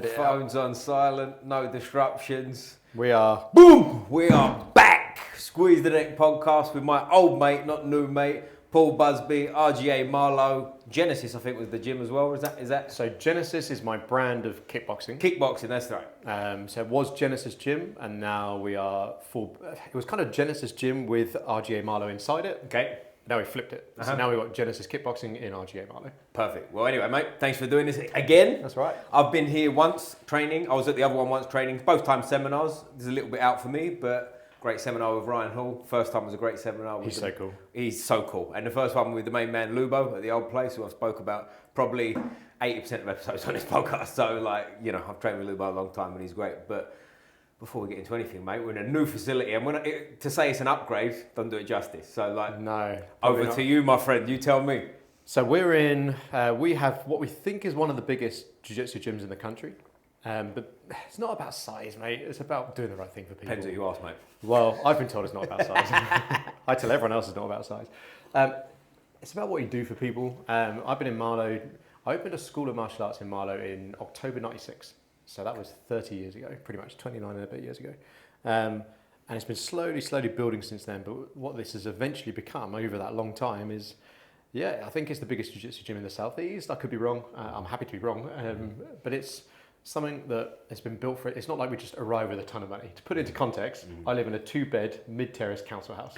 Phones on silent, no disruptions. We are Boom! We are back! Squeeze the Deck podcast with my old mate, not new mate, Paul Busby, RGA Marlow. Genesis, I think, was the gym as well. Is that? So Genesis is my brand of kickboxing. Kickboxing, that's right. So it was Genesis Gym, and now we are full. It was kind of Genesis Gym with RGA Marlow inside it. Okay. Now we flipped it. So now we've got Genesis Kickboxing in RGA Marlow. Perfect. Well, anyway, mate, thanks for doing this again. That's right. I've been here once training. I was at the other one once training. Both times seminars. This is a little bit out for me, but great seminar with Ryan Hall. First time was a great seminar. He's so cool. He's so cool. And the first one with the main man, Lubo, at the old place, who I've spoke about probably 80% of episodes on this podcast. So, I've trained with Lubo a long time and he's great. But before we get into anything, mate, we're in a new facility, and to say it's an upgrade doesn't do it justice. So, no. Over to you, my friend. You tell me. So we're in. We have what we think is one of the biggest jiu-jitsu gyms in the country, but it's not about size, mate. It's about doing the right thing for people. Depends who you ask, mate. Well, I've been told it's not about size. I tell everyone else it's not about size. It's about what you do for people. I've been in Marlow. I opened a school of martial arts in Marlow in October '96. So that was 30 years ago, pretty much 29 and a bit years ago. And it's been slowly building since then. But what this has eventually become over that long time is, I think it's the biggest jiu-jitsu gym in the Southeast. I could be wrong. I'm happy to be wrong. But it's something that has been built for it. It's not like we just arrive with a ton of money. To put it into context, I live in a 2-bed mid-terrace council house,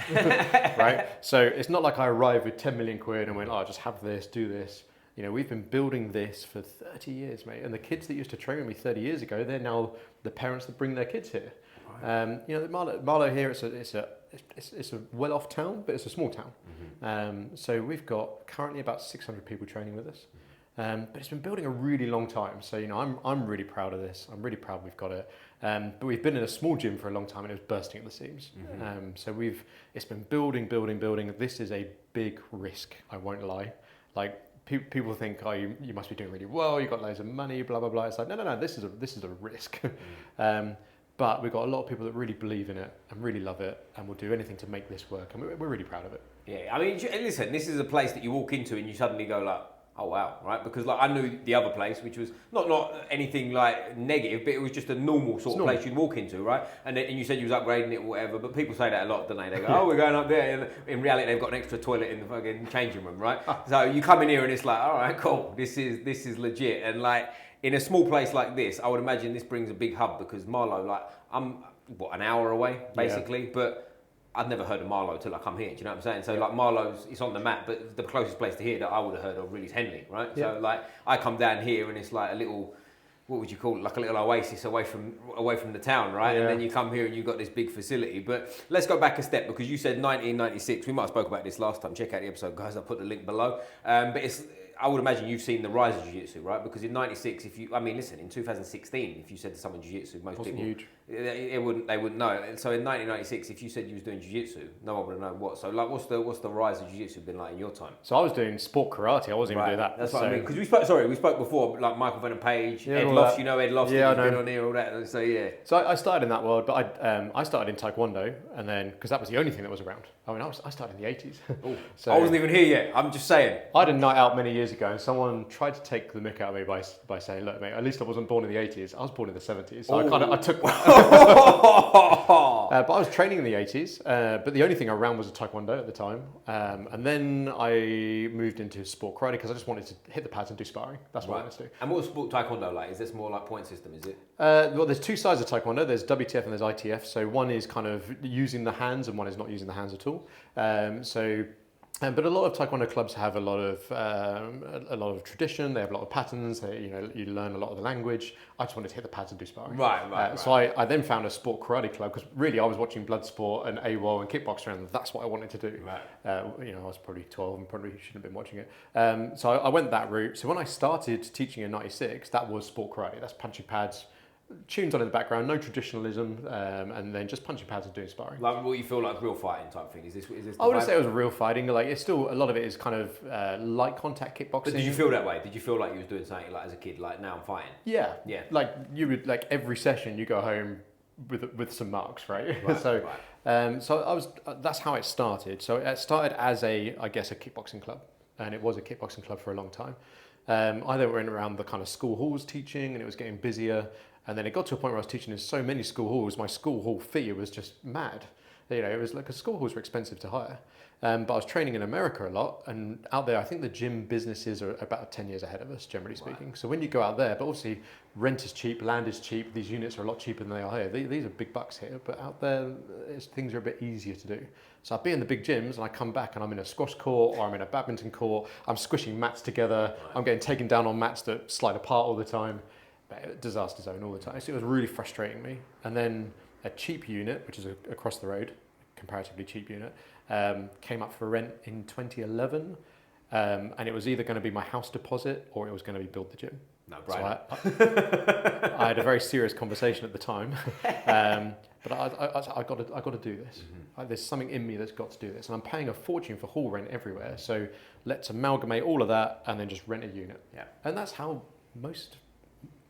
right? So it's not like I arrived with 10 million quid and went, just have this, do this. We've been building this for 30 years, mate. And the kids that used to train with me 30 years ago, they're now the parents that bring their kids here. Right. Marlow here, it's a well-off town, but it's a small town. Mm-hmm. So we've got currently about 600 people training with us. But it's been building a really long time. So, I'm really proud of this. I'm really proud we've got it. But we've been in a small gym for a long time and it was bursting at the seams. Mm-hmm. So it's been building. This is a big risk, I won't lie. People think, you must be doing really well. You've got loads of money, blah blah blah. It's like no. This is a risk. But we've got a lot of people that really believe in it and really love it, and will do anything to make this work. And we're really proud of it. Yeah, I mean, listen, this is a place that you walk into and you suddenly go like, oh wow, right? Because I knew the other place, which was not anything negative, but it was just a normal sort of place you'd walk into, right? And you said you was upgrading it or whatever, but people say that a lot, don't they? They go, we're going up there. And in reality, they've got an extra toilet in the fucking changing room, right? So you come in here and it's like, all right, cool, this is legit. And in a small place like this, I would imagine this brings a big hub because Marlow, I'm an hour away basically, but I'd never heard of Marlow till I come here. Do you know what I'm saying? So Marlow's, it's on the map, but the closest place to here that I would have heard of really is Henley, right? Yeah. So I come down here and it's like a little, what would you call it? Like a little oasis away from the town, right? Yeah. And then you come here and you've got this big facility. But let's go back a step because you said 1996. We might have spoke about this last time. Check out the episode, guys. I'll put the link below. But I would imagine you've seen the rise of jiu-jitsu, right? Because in '96, in 2016, if you said to someone jiu-jitsu, most people huge. They wouldn't know. And so in 1996, if you said you was doing jiu-jitsu, no one would have known what. So what's the rise of jiu-jitsu been like in your time? So I was doing sport karate. I wasn't even doing that. That's what I mean. Because we spoke before, like Michael Venom Page, Ed Lofts. You know Ed Lofts. Yeah, been on here, all that. So yeah. So I started in that world, but I started in Taekwondo, and then because that was the only thing that was around. I mean, I started in the '80s. So I wasn't even here yet. I'm just saying. I had a night out many years ago, and someone tried to take the mick out of me by saying, "Look, mate, at least I wasn't born in the '80s. I was born in the '70s." So I took. But I was training in the '80s. But the only thing around was a Taekwondo at the time, and then I moved into sport karate because I just wanted to hit the pads and do sparring. That's what I wanted to do. And what was sport Taekwondo like? Is this more like point system? Is it? Well, there's two sides of Taekwondo. There's WTF and there's ITF. So one is kind of using the hands, and one is not using the hands at all. But a lot of Taekwondo clubs have a lot of tradition. They have a lot of patterns. You learn a lot of the language. I just wanted to hit the pads and do sparring. Right. So I then found a sport karate club because really I was watching Bloodsport and AWOL and Kickboxer, and that's what I wanted to do. Right. I was probably 12 and probably shouldn't have been watching it. So I went that route. So when I started teaching in '96, that was sport karate. That's punching pads. Tunes on in the background, no traditionalism, and then just punching pads and doing sparring. Like what you feel like real fighting type thing? Is this? I wouldn't say it was real fighting. It's still a lot of it is kind of light contact kickboxing. But did you feel that way? Did you feel like you was doing something as a kid? Now I'm fighting. Yeah. You would every session you go home with some marks, right? So I was. That's how it started. So it started as a kickboxing club, and it was a kickboxing club for a long time. I then went around the kind of school halls teaching, and it was getting busier. And then it got to a point where I was teaching in so many school halls, my school hall fee was just mad. You know, it was like, 'cause school halls were expensive to hire. But I was training in America a lot, and out there, I think the gym businesses are about 10 years ahead of us, generally speaking. Right. So when you go out there, but obviously rent is cheap, land is cheap, these units are a lot cheaper than they are here. These are big bucks here, but out there, things are a bit easier to do. So I'd be in the big gyms, and I come back and I'm in a squash court or I'm in a badminton court, I'm squishing mats together, right. I'm getting taken down on mats that slide apart all the time. Disaster zone all the time. So it was really frustrating me. And then a cheap unit, which is across the road, comparatively cheap unit, came up for rent in 2011, and it was either going to be my house deposit or it was going to be build the gym. No, right. So I had a very serious conversation at the time, but I got to do this. Mm-hmm. There's something in me that's got to do this, and I'm paying a fortune for hall rent everywhere. So let's amalgamate all of that and then just rent a unit. Yeah. And that's how most,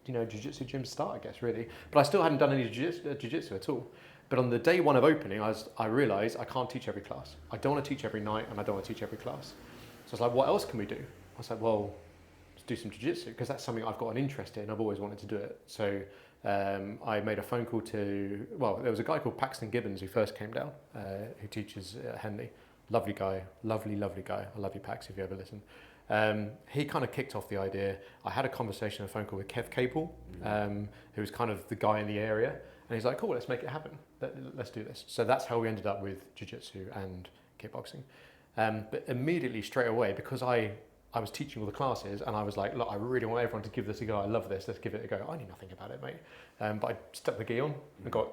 jiu-jitsu gyms start, I guess, really. But I still hadn't done any jiu-jitsu at all. But on the day one of opening, I realised I can't teach every class. I don't want to teach every night, and I don't want to teach every class. So I was like, what else can we do? I was like, well, let's do some jiu-jitsu, because that's something I've got an interest in. I've always wanted to do it. So I made a phone call to, there was a guy called Paxton Gibbons who first came down, who teaches at Henley. Lovely guy, lovely guy. I love you, Pax, if you ever listen. He kind of kicked off the idea. I had a conversation, a phone call with Kev Capel, who was kind of the guy in the area. And he's like, cool, let's make it happen. Let's do this. So that's how we ended up with jiu-jitsu and kickboxing. But immediately, straight away, because I was teaching all the classes and I was like, look, I really want everyone to give this a go. I love this. Let's give it a go. I knew nothing about it, mate. But I stuck the gi on and got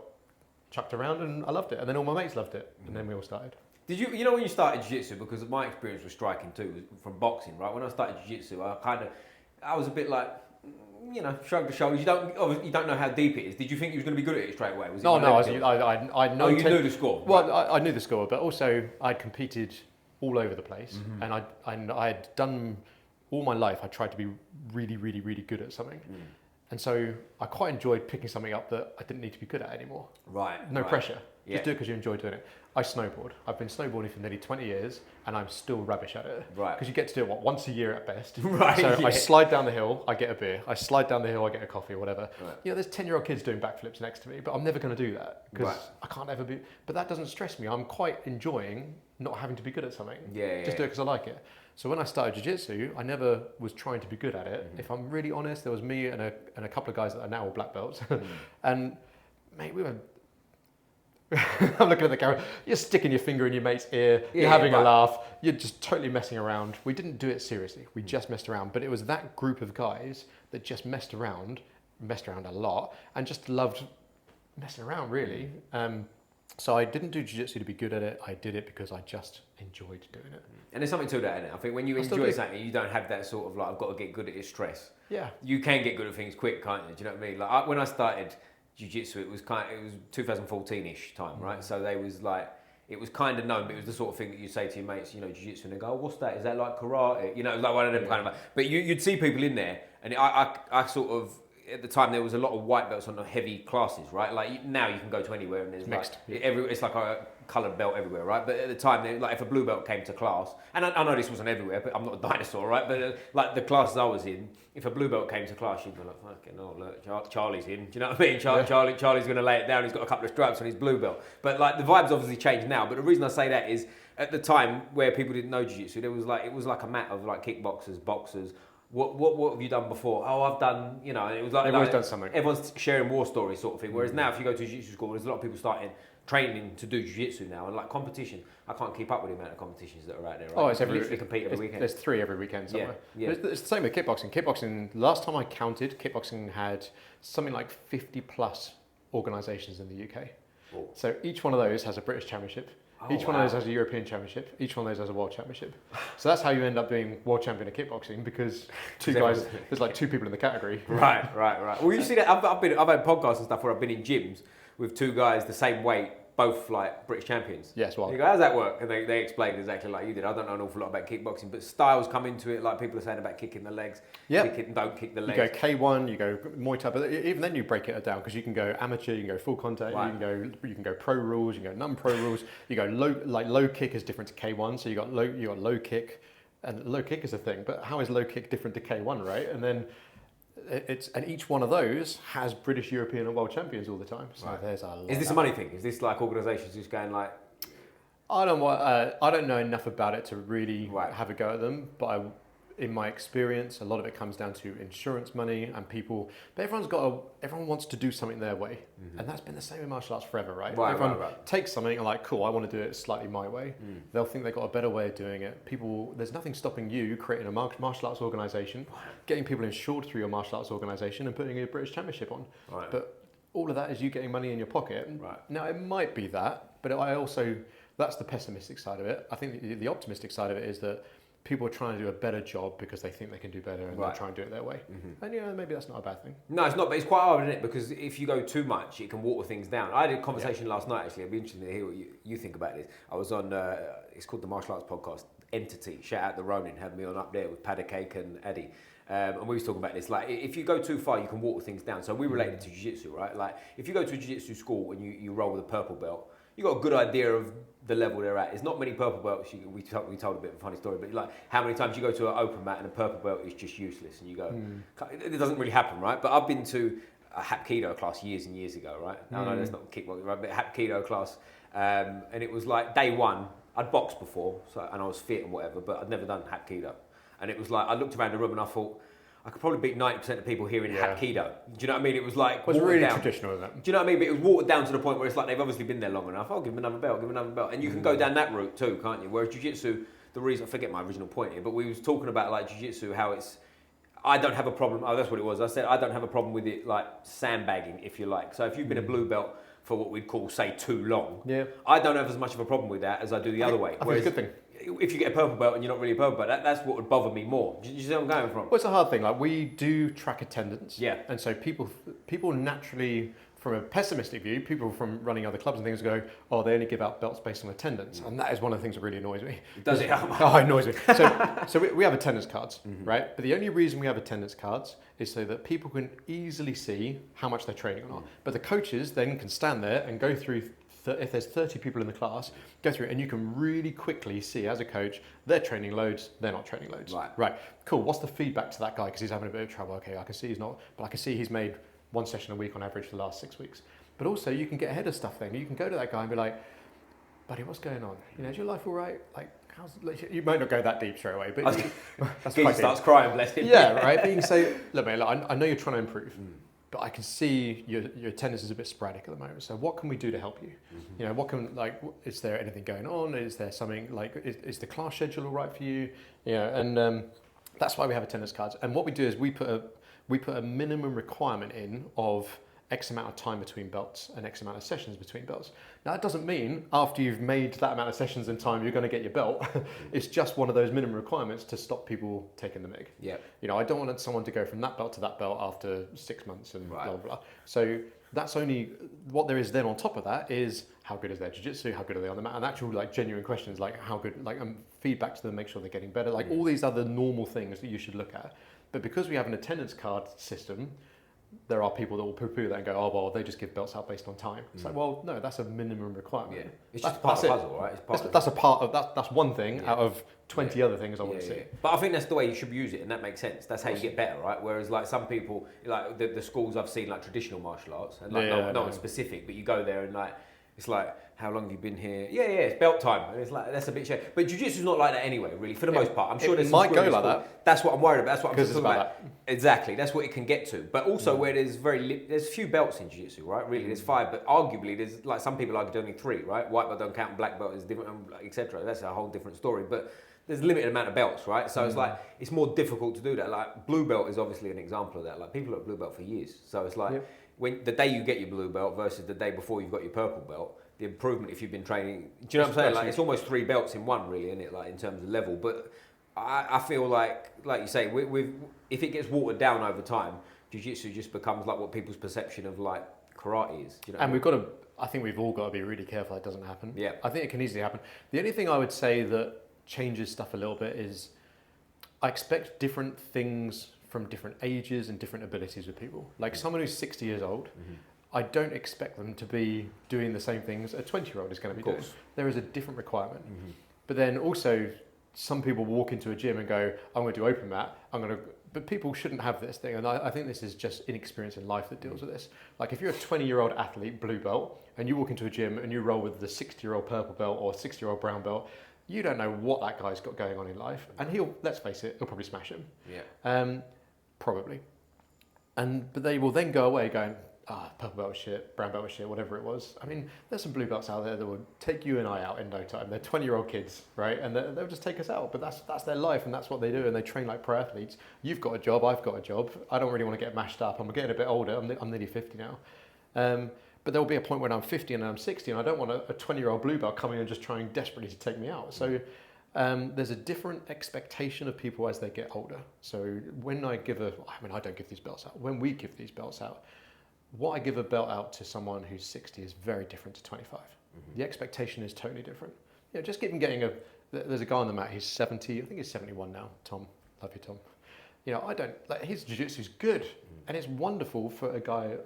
chucked around, and I loved it. And then all my mates loved it. And then we all started. Did you know when you started jiu-jitsu, because my experience was striking too, was from boxing, right? When I started jiu-jitsu, I was a bit like, shrug the shoulders. You don't know how deep it is. Did you think you was going to be good at it straight away? No, I know. Oh, you knew the score. Well, right. I knew the score, but also I'd competed all over the place, and I had done all my life. I tried to be really, really, really good at something, and so I quite enjoyed picking something up that I didn't need to be good at anymore. Right. No pressure. Just do it because you enjoy doing it. I snowboard. I've been snowboarding for nearly 20 years, and I'm still rubbish at it. Right. Because you get to do it, once a year at best. Right. So I slide down the hill, I get a beer. I slide down the hill, I get a coffee or whatever. Right. There's 10-year-old kids doing backflips next to me, but I'm never going to do that because I can't ever be. But that doesn't stress me. I'm quite enjoying not having to be good at something. Just do it because I like it. So when I started jiu-jitsu, I never was trying to be good at it. If I'm really honest, there was me and a couple of guys that are now all black belts, and mate, we were. I'm looking at the camera. You're sticking your finger in your mate's ear. You're having a laugh. You're just totally messing around. We didn't do it seriously. We just messed around. But it was that group of guys that just messed around a lot, and just loved messing around, really. So I didn't do jiu-jitsu to be good at it. I did it because I just enjoyed doing it. And there's something to that, isn't it? I think when you enjoy something, you don't have that sort of like, I've got to get good at it stress. Yeah. You can get good at things quick, can't you? Do you know what I mean? Like when I started jiu-jitsu, it was 2014-ish time, right? So it was kind of known, but it was the sort of thing that you say to your mates, jiu-jitsu, and they go, oh, what's that? Is that like karate? It was like one of them kind of, but you'd see people in there, and I sort of, at the time there was a lot of white belts on the heavy classes, right? Like now you can go to anywhere and there's mixed. It's like a coloured belt everywhere, right? But at the time, like if a blue belt came to class, and I know this wasn't everywhere, but I'm not a dinosaur, right? But like the classes I was in, if a blue belt came to class, you'd be like, fucking hell, look, Charlie's in. Do you know what I mean? Charlie's going to lay it down. He's got a couple of stripes on his blue belt. But like the vibes obviously changed now. But the reason I say that is at the time where people didn't know jiu-jitsu, it was like a mat of like kickboxers, boxers. What have you done before? Oh, I've done, and it was like everyone's done something. Everyone's sharing war stories sort of thing. Whereas now, if you go to a jiu-jitsu school, there's a lot of people starting training to do jiu-jitsu now, and like competition, I can't keep up with the amount of competitions that are out there. Right? Oh, it's every literally compete every weekend. There's 3 every weekend somewhere. Yeah. It's the same with kickboxing. Kickboxing, last time I counted, kickboxing had something like 50 plus organisations in the UK. Oh. So each one of those has a British Championship. Each one of those has a European Championship. Each one of those has a World Championship. So that's how you end up being World Champion of kickboxing, because there's like 2 people in the category. Right. Well, you see that I've had podcasts and stuff where I've been in gyms with 2 guys the same weight, both like British champions. Yes, well. You go, how's that work? And they explained exactly like you did. I don't know an awful lot about kickboxing, but styles come into it, like people are saying about kicking the legs. Don't kick the legs. You go K1, you go Muay Thai, but even then you break it down, because you can go amateur, you can go full contact, you can go pro rules, you can go non-pro rules. You go low kick is different to K1, so you got low kick, and low kick is a thing, but how is low kick different to K1, right? And then and each one of those has British, European, and world champions all the time. So there's a lot. Is this a money thing? Is this like organisations just going like? I don't know enough about it to really have a go at them, but in my experience, a lot of it comes down to insurance money and people. But everyone wants to do something their way, and that's been the same in martial arts forever, right? Everyone takes something and like, cool, I want to do it slightly my way. They'll think they've got a better way of doing it. There's nothing stopping you creating a martial arts organisation, getting people insured through your martial arts organisation, and putting a British Championship on. Right. But all of that is you getting money in your pocket. Right. Now it might be that, but that's the pessimistic side of it. I think the optimistic side of it is that people are trying to do a better job because they think they can do better and they'll try and do it their way. And maybe that's not a bad thing. No, it's not, but it's quite hard, isn't it? Because if you go too much, it can water things down. I had a conversation last night, actually. It'd be interesting to hear what you think about this. I was on, it's called the Martial Arts Podcast, Entity. Shout out to Ronin, had me on up there with Padda Cake and Eddie. And we was talking about this, like if you go too far, you can water things down. So we related to Jiu Jitsu, right? Like if you go to a Jiu Jitsu school and you roll with a purple belt, you got a good idea of the level they're at. There's not many purple belts. We told a bit of a funny story, but like how many times you go to an open mat and a purple belt is just useless, and you go, it doesn't really happen, right? But I've been to a Hapkido class years and years ago, right? I know that's not kickboxing, right? But Hapkido class, and it was like day one. I'd boxed before, and I was fit and whatever, but I'd never done Hapkido, and it was like I looked around the room and I thought, I could probably beat 90% of people here in Hapkido. Do you know what I mean? It was like it was really down. Traditional, isn't it? Do you know what I mean? But it was watered down to the point where it's like they've obviously been there long enough. I'll give them another belt, And you can go down that route too, can't you? Whereas Jiu-Jitsu, the reason, I forget my original point here, but we was talking about like Jiu-Jitsu, how it's, I don't have a problem, that's what it was. I said, I don't have a problem with it like sandbagging, if you like. So if you've been a blue belt for what we'd call, say, too long, I don't have as much of a problem with that as I do the other way. I think it's a good thing. If you get a purple belt and you're not really a purple belt, that's what would bother me more. Do you see where I'm going from? Well, it's a hard thing. Like we do track attendance, and so people naturally, from a pessimistic view, people from running other clubs and things go, oh, they only give out belts based on attendance, and that is one of the things that really annoys me. Does it? Oh, it annoys me. So we have attendance cards, right? But the only reason we have attendance cards is so that people can easily see how much they're training or not. But the coaches then can stand there and go through. If there's 30 people in the class, go through it and you can really quickly see as a coach, they're training loads, they're not training loads. Right. Cool. What's the feedback to that guy? Because he's having a bit of trouble. Okay, I can see he's not, but I can see he's made one session a week on average for the last 6 weeks. But also you can get ahead of stuff then. You can go to that guy and be like, buddy, what's going on? Is your life all right? Like, you might not go that deep straight away, but he starts crying, bless him. Yeah, right. But you can say, look, mate, I know you're trying to improve. But I can see your attendance is a bit sporadic at the moment. So what can we do to help you? Is there anything going on? Is there something is the class schedule all right for you? And that's why we have attendance cards. And what we do is we put a minimum requirement in of X amount of time between belts and X amount of sessions between belts. Now that doesn't mean after you've made that amount of sessions in time, you're going to get your belt. It's just one of those minimum requirements to stop people taking the MIG. Yeah. I don't want someone to go from that belt to that belt after 6 months and blah, blah, blah. So that's only, what there is then on top of that is how good is their jiu-jitsu, how good are they on the mat, and actual genuine questions like how good, feedback to them, make sure they're getting better, all these other normal things that you should look at. But because we have an attendance card system, there are people that will poo-poo that and go, oh, well, they just give belts out based on time. It's like, well, no, that's a minimum requirement. Yeah. It's just part of the puzzle, right? That's one thing out of 20 other things I want to see. But I think that's the way you should use it, and that makes sense. That's how you get better, right? Whereas some people, the schools I've seen, traditional martial arts, and no one specific, but you go there and it's like, how long have you been here? Yeah, it's belt time. And it's like, that's a bit shit. But jiu-jitsu's not like that anyway, really, for the most part. I'm sure it might go like that. That's what I'm worried about. That's what I'm talking about. Exactly. That's what it can get to. But also where there's few belts in jiu-jitsu, right? Really, there's 5, but arguably there's some people argue only 3, right? White belt don't count, and black belt is different, etc. That's a whole different story. But there's a limited amount of belts, right? So it's it's more difficult to do that. Blue belt is obviously an example of that. People are at blue belt for years. So it's when the day you get your blue belt versus the day before you've got your purple belt, the improvement if you've been training, do you know what I'm saying? It's almost 3 belts in one, really, isn't it? In terms of level. But I feel like you say, if it gets watered down over time, jiu-jitsu just becomes what people's perception of karate is. And I think we've all got to be really careful that doesn't happen. Yeah. I think it can easily happen. The only thing I would say that changes stuff a little bit is I expect different things from different ages and different abilities with people. Someone who's 60 years old, I don't expect them to be doing the same things a 20-year-old is going to be doing. There is a different requirement. But then also, some people walk into a gym and go, I'm going to do open mat, but people shouldn't have this thing. And I think this is just inexperience in life that deals with this. Like if you're a 20-year-old athlete, blue belt, and you walk into a gym and you roll with the 60-year-old purple belt or 60-year-old brown belt, you don't know what that guy's got going on in life. And let's face it, he'll probably smash him. Yeah. Probably. But they will then go away going, purple belt was shit, brown belt was shit, whatever it was. I mean, there's some blue belts out there that will take you and I out in no time. They're 20-year-old kids, right? And they'll just take us out. But that's their life, and that's what they do. And they train like pro athletes. You've got a job, I've got a job. I don't really want to get mashed up. I'm getting a bit older. I'm nearly 50 now. But there will be a point when I'm 50 and I'm 60, and I don't want a 20-year-old blue belt coming and just trying desperately to take me out. So there's a different expectation of people as they get older. So when I don't give these belts out. When we give these belts out, what I give a belt out to someone who's 60 is very different to 25. The expectation is totally different. Just keep him getting there's a guy on the mat, he's 70, I think he's 71 now, Tom, love you Tom. His jiu-jitsu is good and it's wonderful for a guy,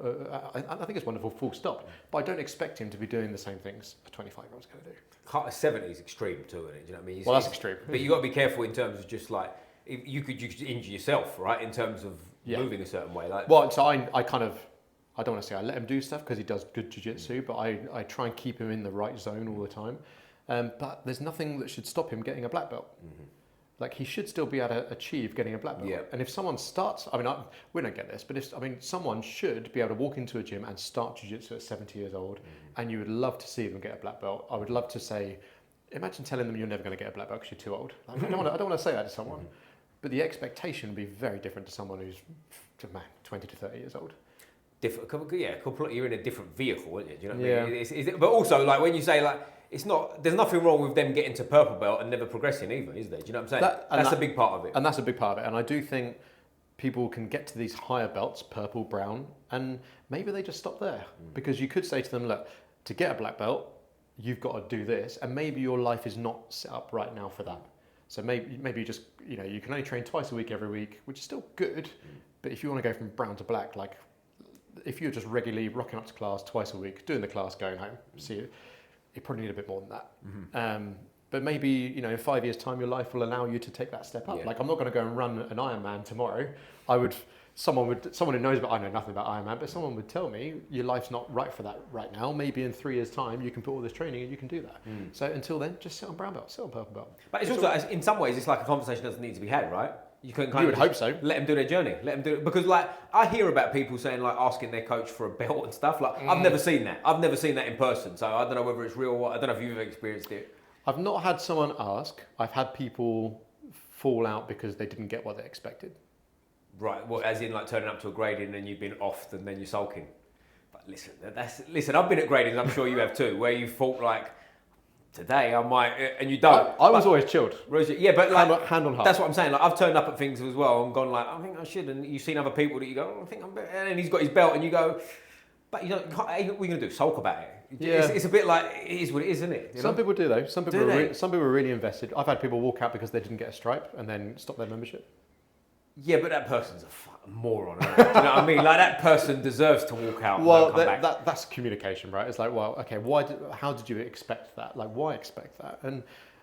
I think it's wonderful full stop, but I don't expect him to be doing the same things a 25-year-old's going to do. 70 is extreme too, isn't it? Do you know what I mean? That's extreme. But you've got to be careful in terms of just like, you could injure yourself, right? In terms of moving a certain way. So I don't want to say I let him do stuff because he does good jiu-jitsu, but I try and keep him in the right zone all the time. But there's nothing that should stop him getting a black belt. Like he should still be able to achieve getting a black belt. Yeah. And if someone starts, we don't get this, but someone should be able to walk into a gym and start jiu-jitsu at 70 years old, and you would love to see them get a black belt. I would love to say, imagine telling them you're never going to get a black belt because you're too old. I don't want to say that to someone, but the expectation would be very different to someone who's 20 to 30 years old. You're in a different vehicle, aren't you? Do you know what I mean? But also, like when you say like, there's nothing wrong with them getting to purple belt and never progressing either, is there? Do you know what I'm saying? That's a big part of it. And that's a big part of it. And I do think people can get to these higher belts, purple, brown, and maybe they just stop there. Because you could say to them, look, to get a black belt, you've got to do this, and maybe your life is not set up right now for that. So maybe you just, you can only train twice a week every week, which is still good. But if you want to go from brown to black, like if you're just regularly rocking up to class twice a week, doing the class, going home, you probably need a bit more than that. But maybe, in 5 years' time, your life will allow you to take that step up. Yeah. Like I'm not going to go and run an Ironman tomorrow. Someone who knows about, I know nothing about Ironman, but someone would tell me your life's not right for that right now. Maybe in 3 years' time, you can put all this training and you can do that. So until then, just sit on brown belt, sit on purple belt. But it's also, in some ways, it's like a conversation that doesn't need to be had, right? You would hope so. Let them do their journey. Let them do it. Because like, I hear about people saying like asking their coach for a belt and stuff. Like, I've never seen that. I've never seen that in person. So I don't know whether it's real or what. I don't know if you've ever experienced it. I've not had someone ask. I've had people fall out because they didn't get what they expected. Right. Well, as in like turning up to a grading and you've been off and then you're sulking. But listen, I've been at gradings, I'm sure you have too, where you thought like, today I might, and you don't. I was always chilled. Yeah, but like hand on heart. That's what I'm saying. Like I've turned up at things as well and gone like, I think I should, and you've seen other people that you go, I think I'm better, and he's got his belt, and you go, but what are you gonna do? Sulk about it? Yeah. It's a bit like it is what it is, isn't it? Some people do though. Some people are really invested. I've had people walk out because they didn't get a stripe and then stop their membership. Yeah, but that person's a fucking moron. Do you know what I mean? Like that person deserves to walk out. Well, that's communication, right? It's like, well, okay, how did you expect that? Like, why expect that? And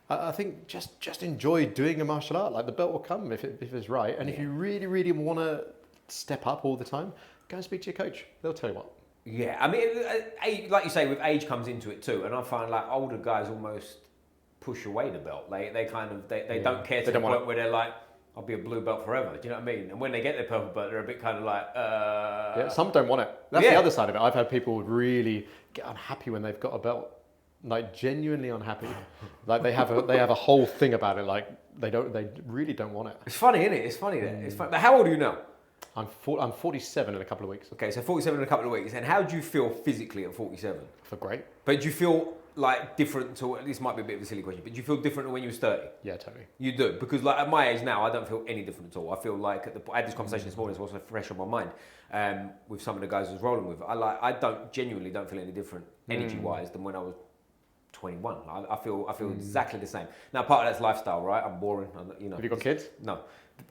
I think just enjoy doing a martial art. Like the belt will come if it's right. And if you really, really want to step up all the time, go and speak to your coach. They'll tell you what. Yeah, I mean, like you say, with age comes into it too. And I find like older guys almost push away the belt. They don't care to the point where they're like, I'll be a blue belt forever. Do you know what I mean? And when they get their purple belt, they're a bit kind of like... Yeah, some don't want it. That's the other side of it. I've had people really get unhappy when they've got a belt. Like, genuinely unhappy. Like, they have a whole thing about it. Like, they really don't want it. It's funny, isn't it? It's funny. It's funny. But how old are you now? I'm 47 in a couple of weeks. Okay, so 47 in a couple of weeks. And how do you feel physically at 47? I feel great. But do you feel... like different to, this might be a bit of a silly question, but do you feel different than when you was 30? Yeah, totally. You do? Because like at my age now, I don't feel any different at all. I feel like, I had this conversation this morning, it's also fresh on my mind, with some of the guys I was rolling with. I genuinely don't feel any different energy-wise than when I was 21. I feel exactly the same. Now, part of that's lifestyle, right? I'm boring. Have you got kids? No.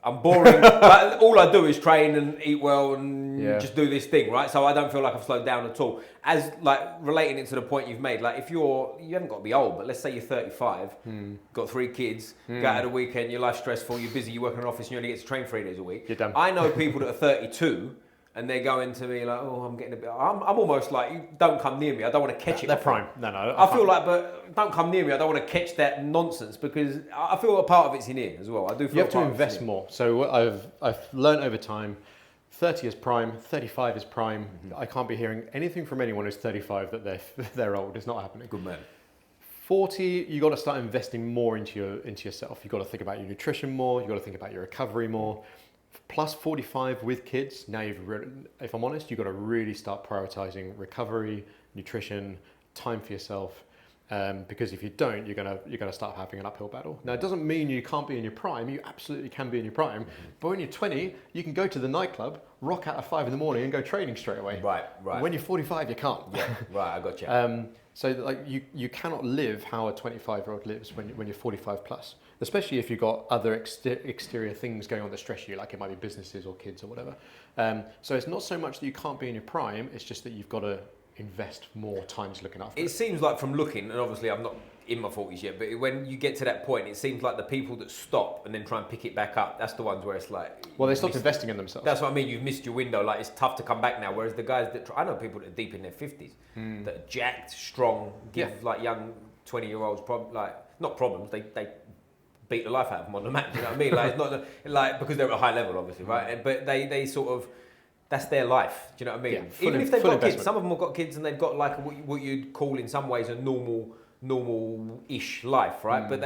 I'm boring. But all I do is train and eat well and just do this thing, right? So I don't feel like I've slowed down at all. As like relating it to the point you've made, like if you haven't got to be old, but let's say you're 35, got 3 kids, go out at the weekend, your life's stressful, you're busy, you work in an office, and you only get to train 3 days a week. You're done. I know people that are 32. And they're going to me like, oh, I'm getting a bit. I'm almost like, don't come near me. I don't want to catch it. They're prime. No. I feel like, but don't come near me. I don't want to catch that nonsense because I feel a part of it's in here as well. I do feel you have to invest more. So what I've learned over time, 30 is prime, 35 is prime. I can't be hearing anything from anyone who's 35 that they're old. It's not happening. Good man. 40, you got to start investing more into yourself. You've got to think about your nutrition more. You've got to think about your recovery more. Plus 45 with kids, now if I'm honest, you've got to really start prioritizing recovery, nutrition, time for yourself. Because if you don't, you're gonna start having an uphill battle. Now, it doesn't mean you can't be in your prime. You absolutely can be in your prime. But when you're 20, you can go to the nightclub, rock out at 5 in the morning, and go training straight away. Right. When you're 45, you can't. Yeah, right. I got you. So like you cannot live how a 25-year-old lives when you're 45 plus. Especially if you've got other exterior things going on that stress you, like it might be businesses or kids or whatever. So it's not so much that you can't be in your prime, it's just that you've got to invest more time to looking after it. It seems like from looking, and obviously I'm not in my 40s yet, but when you get to that point, it seems like the people that stop and then try and pick it back up, that's the ones where it's like... Well, they stopped investing in themselves. That's what I mean, you've missed your window, like it's tough to come back now, whereas the guys that... I know people that are deep in their 50s, that are jacked, strong, give like young 20-year-olds, not problems, they beat the life out of them on the mat, you know what I mean? Like, it's not like because they're at a high level, obviously, right? But they sort of, that's their life, do you know what I mean? Yeah, even if they've got investment. kids, some of them have got kids and they've got like what you'd call in some ways a normal-ish life, right? But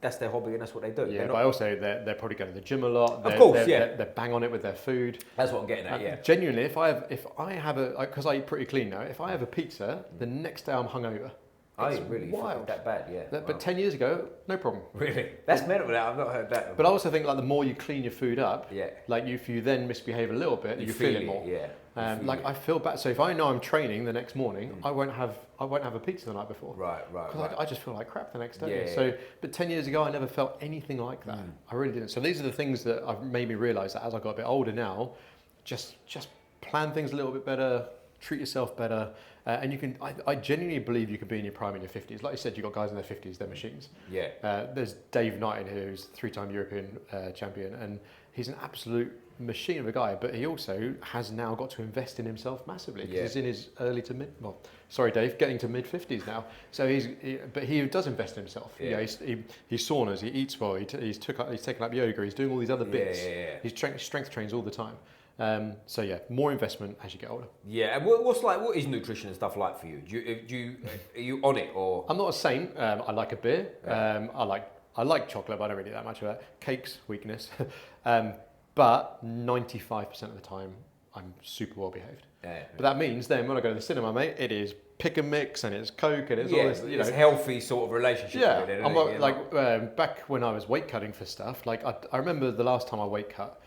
that's their hobby and that's what they do. Yeah, but also they're probably going to the gym a lot. Of course, They're bang on it with their food. That's what I'm getting at, yeah. Genuinely, if I have because I eat pretty clean now, if I have a pizza, the next day I'm hungover. It's really wild. That bad, yeah. But 10 years ago, no problem. Really? That's mental now, I've not heard that. But I also think like the more you clean your food up, yeah. Like if you then misbehave a little bit, you feel it more. Yeah. I feel bad. So if I know I'm training the next morning, I won't have a pizza the night before. Right. Because I just feel like crap the next day. Yeah. So, but 10 years ago, I never felt anything like that. I really didn't. So these are the things that have made me realise that as I got a bit older now, just plan things a little bit better, treat yourself better. And you can, I genuinely believe you can be in your prime in your 50s. Like you said, you've got guys in their 50s, they're machines. Yeah. There's Dave Knighton, who's 3-time European champion, and he's an absolute machine of a guy, but he also has now got to invest in himself massively because he's in his getting to mid 50s now. So but he does invest in himself. Yeah. He saunas, he eats well, he's taken up yoga, he's doing all these other bits. Yeah. He's strength trains all the time. So yeah, more investment as you get older. Yeah, and what is nutrition and stuff like for you? Are you on it or? I'm not a saint. I like a beer. I like chocolate, but I don't really eat that much of that. Cakes, weakness. But 95% of the time, I'm super well behaved. Yeah. But that means then when I go to the cinema, mate, it is pick and mix and it's Coke and it's all this, it's a healthy sort of relationship. Yeah, with it, I'm like back when I was weight cutting for stuff. Like I remember the last time I weight cut,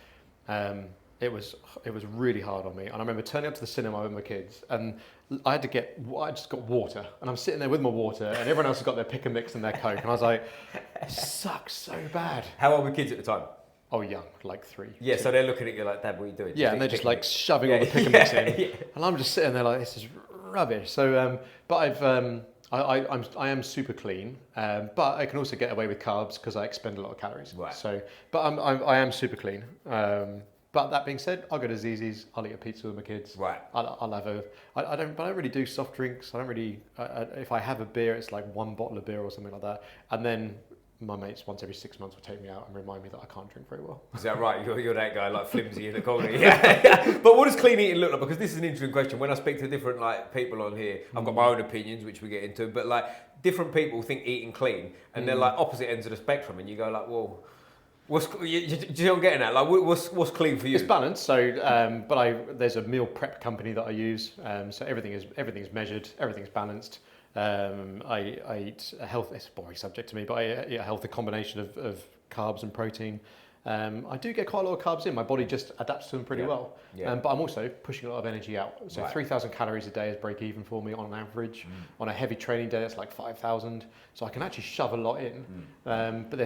it was really hard on me. And I remember turning up to the cinema with my kids, and I just got water, and I'm sitting there with my water, and everyone else has got their pick and mix and their Coke, and I was like, it sucks so bad. How old were kids at the time? Oh, young, like 3. Yeah, so they're looking at you like, Dad, what are you doing? Yeah, and they're just like shoving all the pick and mix in, and I'm just sitting there like, this is rubbish. So, but I am super clean, but I can also get away with carbs because I expend a lot of calories. Right. So, but I am super clean. But that being said, I'll go to Zzz's, I'll eat a pizza with my kids. Right. I'll have I don't really do soft drinks. I don't really, if I have a beer, it's like 1 bottle of beer or something like that. And then my mates once every 6 months will take me out and remind me that I can't drink very well. Is that right? You're that guy like flimsy in the corner. Yeah. But what does clean eating look like? Because this is an interesting question. When I speak to different like people on here, I've got my own opinions, which we get into, but like different people think eating clean and they're like opposite ends of the spectrum, and you go like, well, do you know what I'm getting at? Like, what's clean for you? It's balanced. So, but there's a meal prep company that I use. So everything's measured, everything's balanced. I eat a healthy, it's a boring subject to me, but I eat a healthy combination of carbs and protein. I do get quite a lot of carbs in. My body just adapts to them pretty well. Yeah. But I'm also pushing a lot of energy out. So Right. 3,000 calories a day is break even for me on average. On a heavy training day, it's like 5,000. So I can actually shove a lot in. But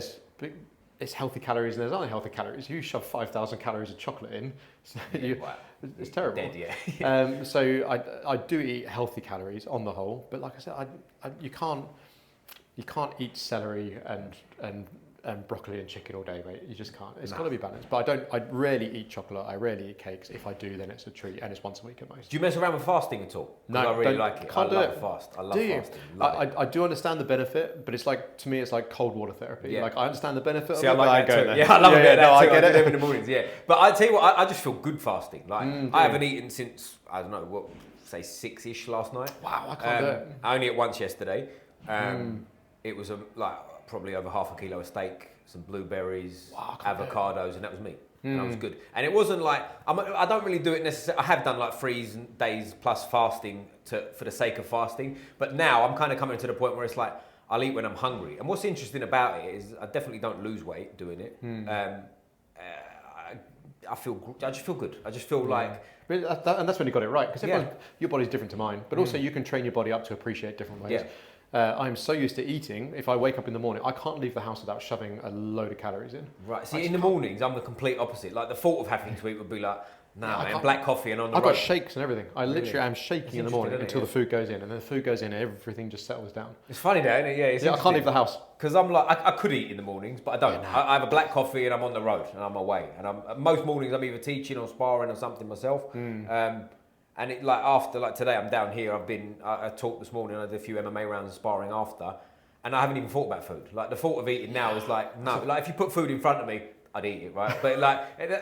it's healthy calories and there's unhealthy calories. You shove 5,000 calories of chocolate in, so it's terrible. Dead, yeah. So I do eat healthy calories on the whole, but like I said, you can't eat celery and broccoli and chicken all day, mate. You just can't. It's got to be balanced. But I rarely eat chocolate. I rarely eat cakes. If I do, then it's a treat, and it's once a week at most. Do you mess around with fasting at all? No, I really like it. Can't I love do it. fast. I love Do you? fasting. I do understand the benefit, but it's like, to me, it's like cold water therapy. Yeah. Like I understand the benefit. See, of it, I like but that I too. go there. Yeah, I love it. No, I I get do it. them in the mornings. Yeah, but I tell you what, I just feel good fasting. Like I haven't eaten since I don't know what, say 6-ish last night. Wow, I can't do it. I only ate once yesterday. It was probably over half a kilo of steak, some blueberries, avocados, and that was me. And that was good. And it wasn't like I don't really do it necessarily. I have done like 3 days plus fasting for the sake of fasting, but now I'm kind of coming to the point where it's like I'll eat when I'm hungry. And what's interesting about it is I definitely don't lose weight doing it. I just feel good. I just feel like. And that's when you got it right, because your body's different to mine, but also you can train your body up to appreciate different ways. I'm so used to eating, if I wake up in the morning, I can't leave the house without shoving a load of calories in. Right, see, in the mornings, I'm the complete opposite. Like, the thought of having to eat would be like, man, black coffee and on the road. I've got shakes and everything. I literally am shaking That's in the morning interesting, until the food goes in, and then the food goes in and everything just settles down. It's funny though, isn't it? Yeah, I can't leave the house. Because I'm like, I could eat in the mornings, but I don't. I have a black coffee and I'm on the road and I'm away. And most mornings I'm either teaching or sparring or something myself. And it after today I'm down here. I talked this morning. I did a few MMA rounds of sparring after, and I haven't even thought about food. Like the thought of eating now is like no. Like if you put food in front of me, I'd eat it, right? But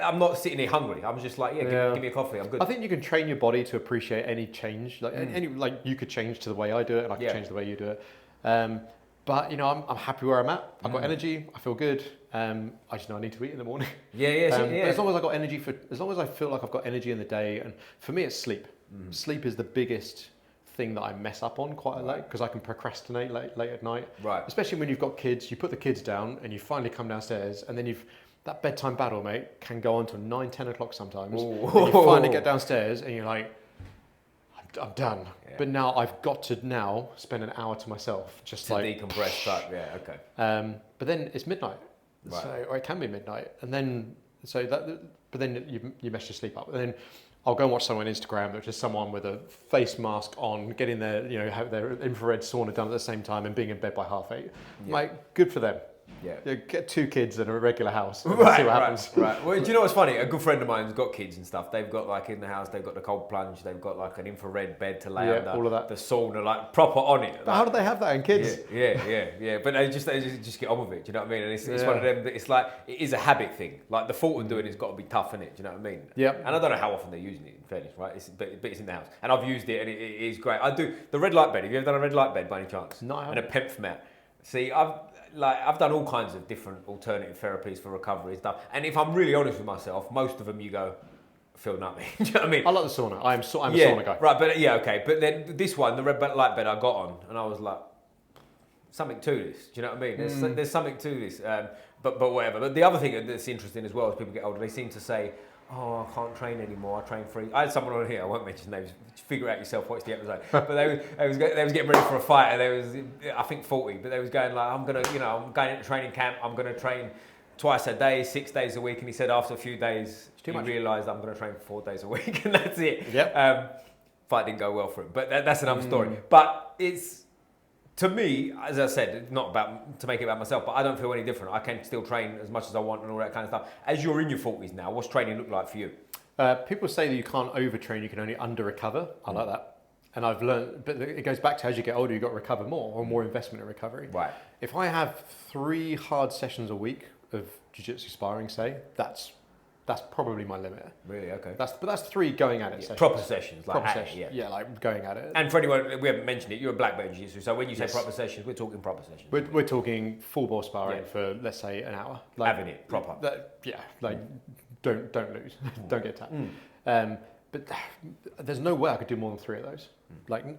I'm not sitting here hungry. I'm just like give me a coffee. I'm good. I think you can train your body to appreciate any change. You could change to the way I do it, and I could change the way you do it. But I'm happy where I'm at. I've got energy. I feel good. I just know I need to eat in the morning. But as long as I got energy as long as I feel like I've got energy in the day, and for me it's sleep. Sleep is the biggest thing that I mess up on quite a lot, because I can procrastinate late at night. Right. Especially when you've got kids, you put the kids down and you finally come downstairs, and then that bedtime battle, mate, can go on till 9-10 o'clock sometimes. And you finally get downstairs and you're like, I'm done. Yeah. But now I've got to spend an hour to myself, just to decompress type. Yeah, okay. But then it's midnight, right. or it can be midnight, and then but then you mess your sleep up, and then I'll go and watch someone on Instagram, which is someone with a face mask on, getting have their infrared sauna done at the same time, and being in bed by 8:30. Yeah. Like, good for them. Yeah. Get 2 kids in a regular house and see what happens. Right. Well, do you know what's funny? A good friend of mine's got kids and stuff. They've got in the house, they've got the cold plunge, they've got an infrared bed to lay under, all of that. The sauna, proper on it. But how do they have that in kids? Yeah. But they just get on with it. Do you know what I mean? And it's one of them that it's it is a habit thing. Like the thought of doing it's got to be tough, innit? Do you know what I mean? Yeah. And I don't know how often they're using it. In fairness, right? But it's in the house, and I've used it, and it is great. I do the red light bed. Have you ever done a red light bed by any chance? No, I haven't. And a PEMF mat. See, I've done all kinds of different alternative therapies for recovery and stuff. And if I'm really honest with myself, most of them you go, feel nutty. Do you know what I mean? I like the sauna. I'm a sauna guy. Right, but okay. But then this one, the red light bed I got on, and I was like, something to this. Do you know what I mean? There's something to this. But whatever. But the other thing that's interesting as well as people get older, they seem to say, oh, I can't train anymore. I train free. I had someone on here. I won't mention names. Figure out yourself. Watch the episode. But they was getting ready for a fight, and they was, I think 40. But they was going I'm going into training camp. I'm gonna train twice a day, 6 days a week. And he said after a few days, he realised I'm going to train 4 days a week, and that's it. Yep. Fight didn't go well for him, but that's another story. But it's, to me, as I said, not about to make it about myself, but I don't feel any different. I can still train as much as I want and all that kind of stuff. As you're in your 40s now, what's training look like for you? People say that you can't overtrain, you can only under-recover. I like that. And I've learned, but it goes back to as you get older, you've got to recover more, or more investment in recovery. Right. If I have 3 hard sessions a week of jiu-jitsu sparring, say, that's probably my limit. Really? Okay. But that's 3 going at it sessions. Proper sessions. Proper sessions. Yeah, like going at it. And for anyone, we haven't mentioned it, you're a black belt in jiu-jitsu, so when you say proper sessions, we're talking proper sessions. We're talking full ball sparring for, let's say, an hour. Having it, proper. Don't lose. Don't get tapped. But there's no way I could do more than 3 of those.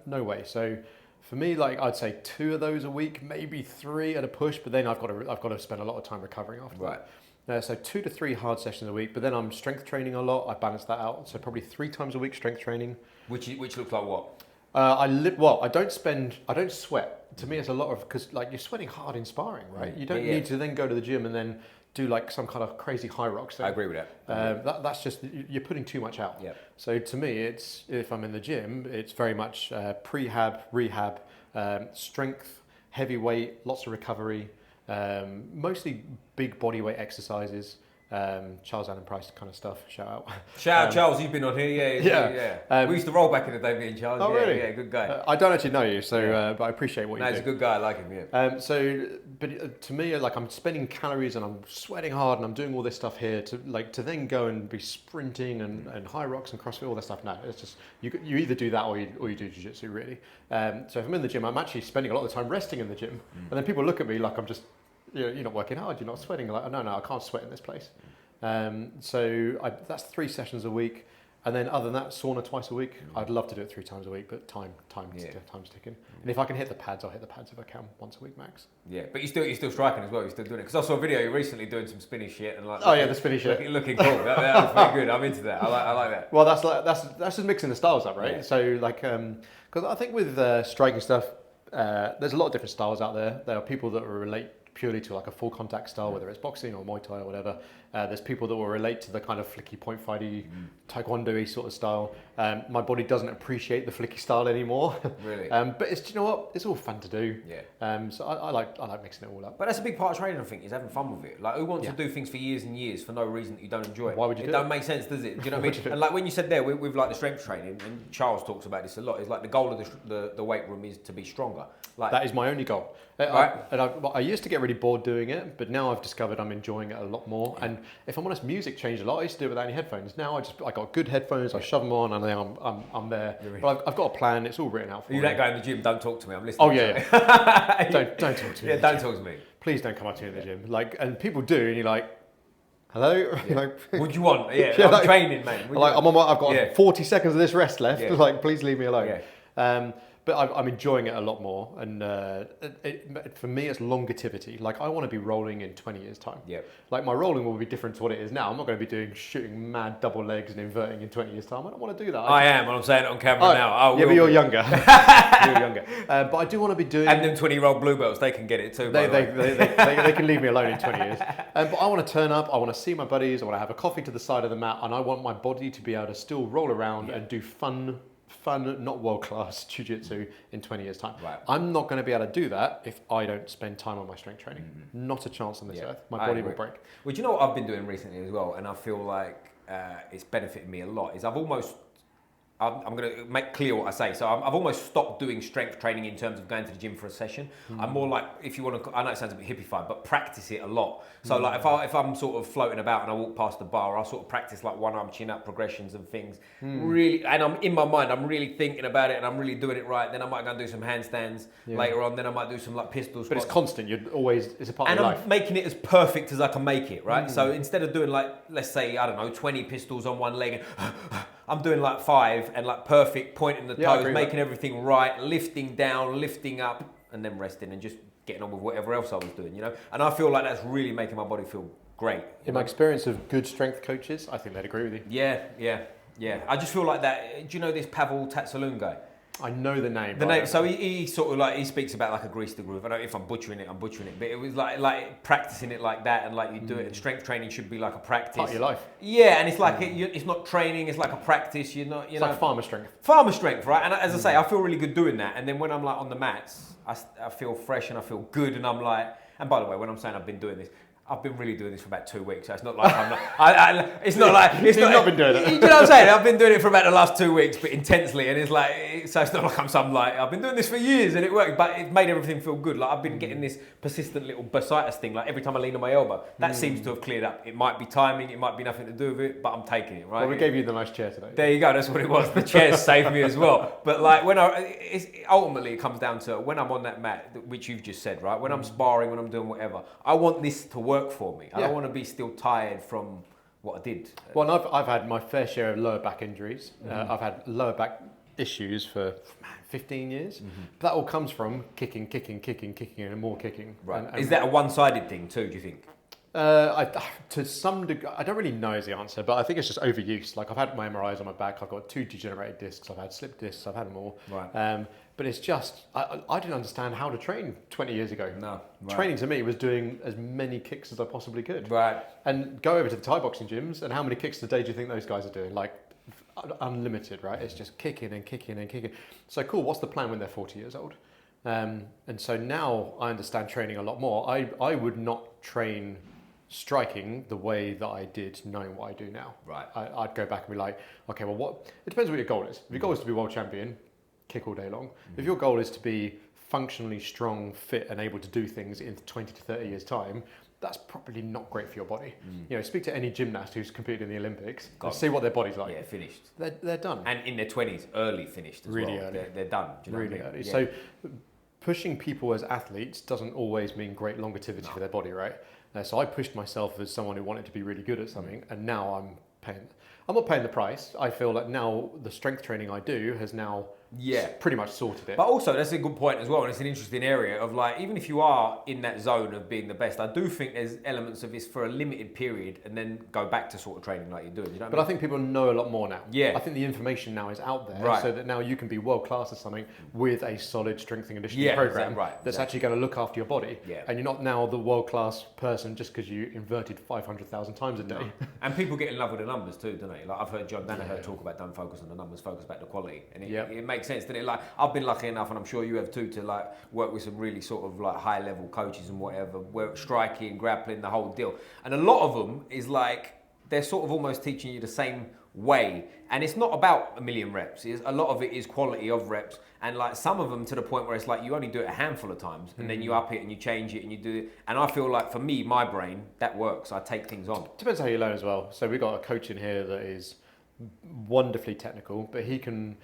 No way. So for me, I'd say 2 of those a week, maybe 3 at a push, but then I've got to spend a lot of time recovering after that. So 2 to 3 hard sessions a week, but then I'm strength training a lot. I balance that out. So probably 3 times a week strength training. Which looks like what? I don't sweat. To me, it's a lot of, because like you're sweating hard in sparring, right? You don't need to then go to the gym and then do like some kind of crazy high rocks thing. I agree with that. That's just, you're putting too much out. Yeah. So to me, it's, if I'm in the gym, it's very much prehab, rehab, strength, heavy weight, lots of recovery, mostly big body weight exercises. Charles Allen Price kind of stuff. Shout out. Shout out Charles, you've been on here. Yeah. We used to roll back in the day, me and Charles. Oh, really? Yeah, good guy. I don't actually know you, so but I appreciate what you do. He's a good guy. I like him. Yeah. But to me, like I'm spending calories and I'm sweating hard and I'm doing all this stuff here to then go and be sprinting and high rocks and CrossFit, all that stuff. No, it's just you either do that or you do Jiu Jitsu really. So if I'm in the gym, I'm actually spending a lot of the time resting in the gym, and then people look at me like I'm just. You're not working hard, you're not sweating. Like, no, I can't sweat in this place. That's 3 sessions a week. And then other than that, sauna twice a week. I'd love to do it 3 times a week, but time's ticking. And if I can hit the pads, I'll hit the pads if I can, once a week max. Yeah, but you're still striking as well, you're still doing it. Because I saw a video you recently doing some spinny shit and like... Oh yeah, the spinny shit. Looking cool, that was very good, I'm into that, I like that. Well, that's just mixing the styles up, right? Yeah. So like, because I think with striking stuff, there's a lot of different styles out there. There are people that relate purely to like a full contact style, whether it's boxing or Muay Thai or whatever. There's people that will relate to the kind of flicky point fighty, taekwondo-y sort of style. My body doesn't appreciate the flicky style anymore. Really? But it's, you know what? It's all fun to do. Yeah. So I like mixing it all up. But that's a big part of training, I think, is having fun with it. Like, who wants to do things for years and years for no reason that you don't enjoy? Why would you do it? It don't make sense, does it? Do you know what I mean? And like when you said there with like the strength training, and Charles talks about this a lot, is like the goal of the weight room is to be stronger. Like that is my only goal. Right. I used to get really bored doing it, but now I've discovered I'm enjoying it a lot more. Yeah. And if I'm honest, music changed a lot. I used to do it without any headphones. Now I got good headphones. I shove them on, and then I'm there. But I've got a plan. It's all written out for me. You that guy in the gym? Don't talk to me. I'm listening. Oh yeah. don't talk to me. Yeah, don't talk to me. Please don't come up to me in the gym. Like, and people do, and you're like, hello. Yeah. Like, what do you want? Yeah, I'm training, man. Like, I've got 40 seconds of this rest left. Yeah. Like, please leave me alone. Yeah. But I'm enjoying it a lot more, and for me, it's longevity. Like, I want to be rolling in 20 years' time. Yeah. Like, my rolling will be different to what it is now. I'm not going to be shooting mad double legs and inverting in 20 years' time. I don't want to do that. I am, and I'm saying it on camera now. Yeah, but you're younger. You're younger. But I do want to be doing. And them 20-year-old blue belts, they can get it too. They can leave me alone in 20 years. But I want to turn up. I want to see my buddies. I want to have a coffee to the side of the mat, and I want my body to be able to still roll around and do fun, not world-class jiu-jitsu in 20 years' time. Right. I'm not going to be able to do that if I don't spend time on my strength training. Not a chance on this earth. My body will break. Well, do you know what I've been doing recently as well, and I feel like it's benefited me a lot, is I'm going to make clear what I say. So I've almost stopped doing strength training in terms of going to the gym for a session. I'm more like, if you want to, I know it sounds a bit hippie-fied, but practice it a lot. So like if I'm sort of floating about and I walk past the bar, I'll sort of practice like one arm chin up progressions and things. Really, and I'm in my mind, I'm really thinking about it and I'm really doing it right. Then I might go and do some handstands later on. Then I might do some like pistol squats. But it's constant. It's a part of your life. And I'm making it as perfect as I can make it, right? So instead of doing like, let's say, I don't know, 20 pistols on one leg, and I'm doing like 5 and like perfect, pointing the toes, making everything right, lifting down, lifting up, and then resting and just getting on with whatever else I was doing, you know? And I feel like that's really making my body feel great. In my experience of good strength coaches, I think they'd agree with you. Yeah. I just feel like that. Do you know this Pavel Tatsaloon guy? I know the name. So he sort of like, he speaks about like a grease the groove. I know if I'm butchering it, but it was like practicing it like that, and like you do it. And strength training should be like a practice. Part of your life. Yeah, and it's like it's not training. It's like a practice. It's like farmer strength. Farmer strength, right? And as I say, I feel really good doing that. And then when I'm like on the mats, I feel fresh and I feel good. And I'm like, and by the way, when I'm saying I've been doing this, I've been really doing this for about 2 weeks, so it's not like I'm not. It's not like you've not been doing it. You know what I'm saying? I've been doing it for about the last 2 weeks, but intensely, and it's like, so it's not like I'm some like I've been doing this for years and it worked, but it made everything feel good. Like I've been getting this persistent little bursitis thing. Like every time I lean on my elbow, that seems to have cleared up. It might be timing, it might be nothing to do with it, but I'm taking it, right? Well, we gave you the nice chair today. There you go. That's what it was. The chairs saved me as well. But like ultimately it comes down to when I'm on that mat, which you've just said, right? When I'm sparring, when I'm doing whatever, I want this to work for me. I don't want to be still tired from what I did. Well, and I've had my fair share of lower back injuries. I've had lower back issues for 15 years. That all comes from kicking, and more kicking. Right. And is that a one-sided thing too, do you think? To some degree, I don't really know is the answer, but I think it's just overuse. Like I've had my MRIs on my back, I've got 2 degenerated discs, I've had slip discs, I've had them all. Right. But it's just, I didn't understand how to train 20 years ago. No. Right. Training to me was doing as many kicks as I possibly could. Right. And go over to the Thai boxing gyms, and how many kicks a day do you think those guys are doing? Like unlimited, right? It's just kicking and kicking and kicking. So cool, what's the plan when they're 40 years old? And so now I understand training a lot more. I would not train striking the way that I did knowing what I do now. Right. I'd go back and be like, okay, well, it depends what your goal is. If your goal is to be world champion, kick all day long. If your goal is to be functionally strong, fit, and able to do things in 20 to 30 years' time, that's probably not great for your body. You know, speak to any gymnast who's competed in the Olympics and see what their body's like. Yeah, finished. They're done. And in their 20s, early finished as Really well. early. They're done. Do you know Really what I mean? early. Yeah. So pushing people as athletes doesn't always mean great longevity for their body, right? So I pushed myself as someone who wanted to be really good at something, and now I'm not paying the price. I feel like now the strength training I do has now pretty much sorted it. But also, that's a good point as well, and it's an interesting area of like, even if you are in that zone of being the best, I do think there's elements of this for a limited period and then go back to sort of training like you're doing. You know what But I think people know a lot more now. Yeah. I think the information now is out there, Right. so that now you can be world class at something with a solid strength and conditioning program that's actually going to look after your body. Yeah. And you're not now the world class person just because you inverted 500,000 times a day. No. And people get in love with the numbers too, don't they? Like I've heard John Danaher talk about don't focus on the numbers, focus about the quality, and it makes sense, doesn't it? Like I've been lucky enough, and I'm sure you have too, to like work with some really sort of like high level coaches and whatever, where striking, grappling, the whole deal. And a lot of them is like they're sort of almost teaching you the same way, and it's not about a million reps. A lot of it is quality of reps, and like some of them to the point where it's like you only do it a handful of times, and then you up it and you change it and you do it. And I feel like for me, my brain, that works. I take things on. Depends how you learn as well. So we've got a coach in here that is wonderfully technical, but he can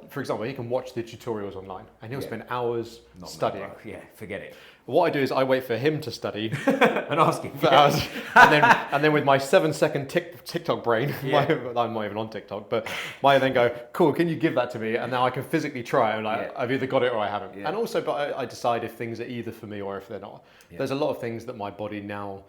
for example, he can watch the tutorials online and he'll spend hours studying. Yeah, forget it. What I do is I wait for him to study and ask him for hours, and then with my 7-second TikTok brain, I'm not even on TikTok, but I then go, cool, can you give that to me? And now I can physically try. And I've either got it or I haven't. Yeah. And also, but I decide if things are either for me or if they're not. Yeah. There's a lot of things that my body now,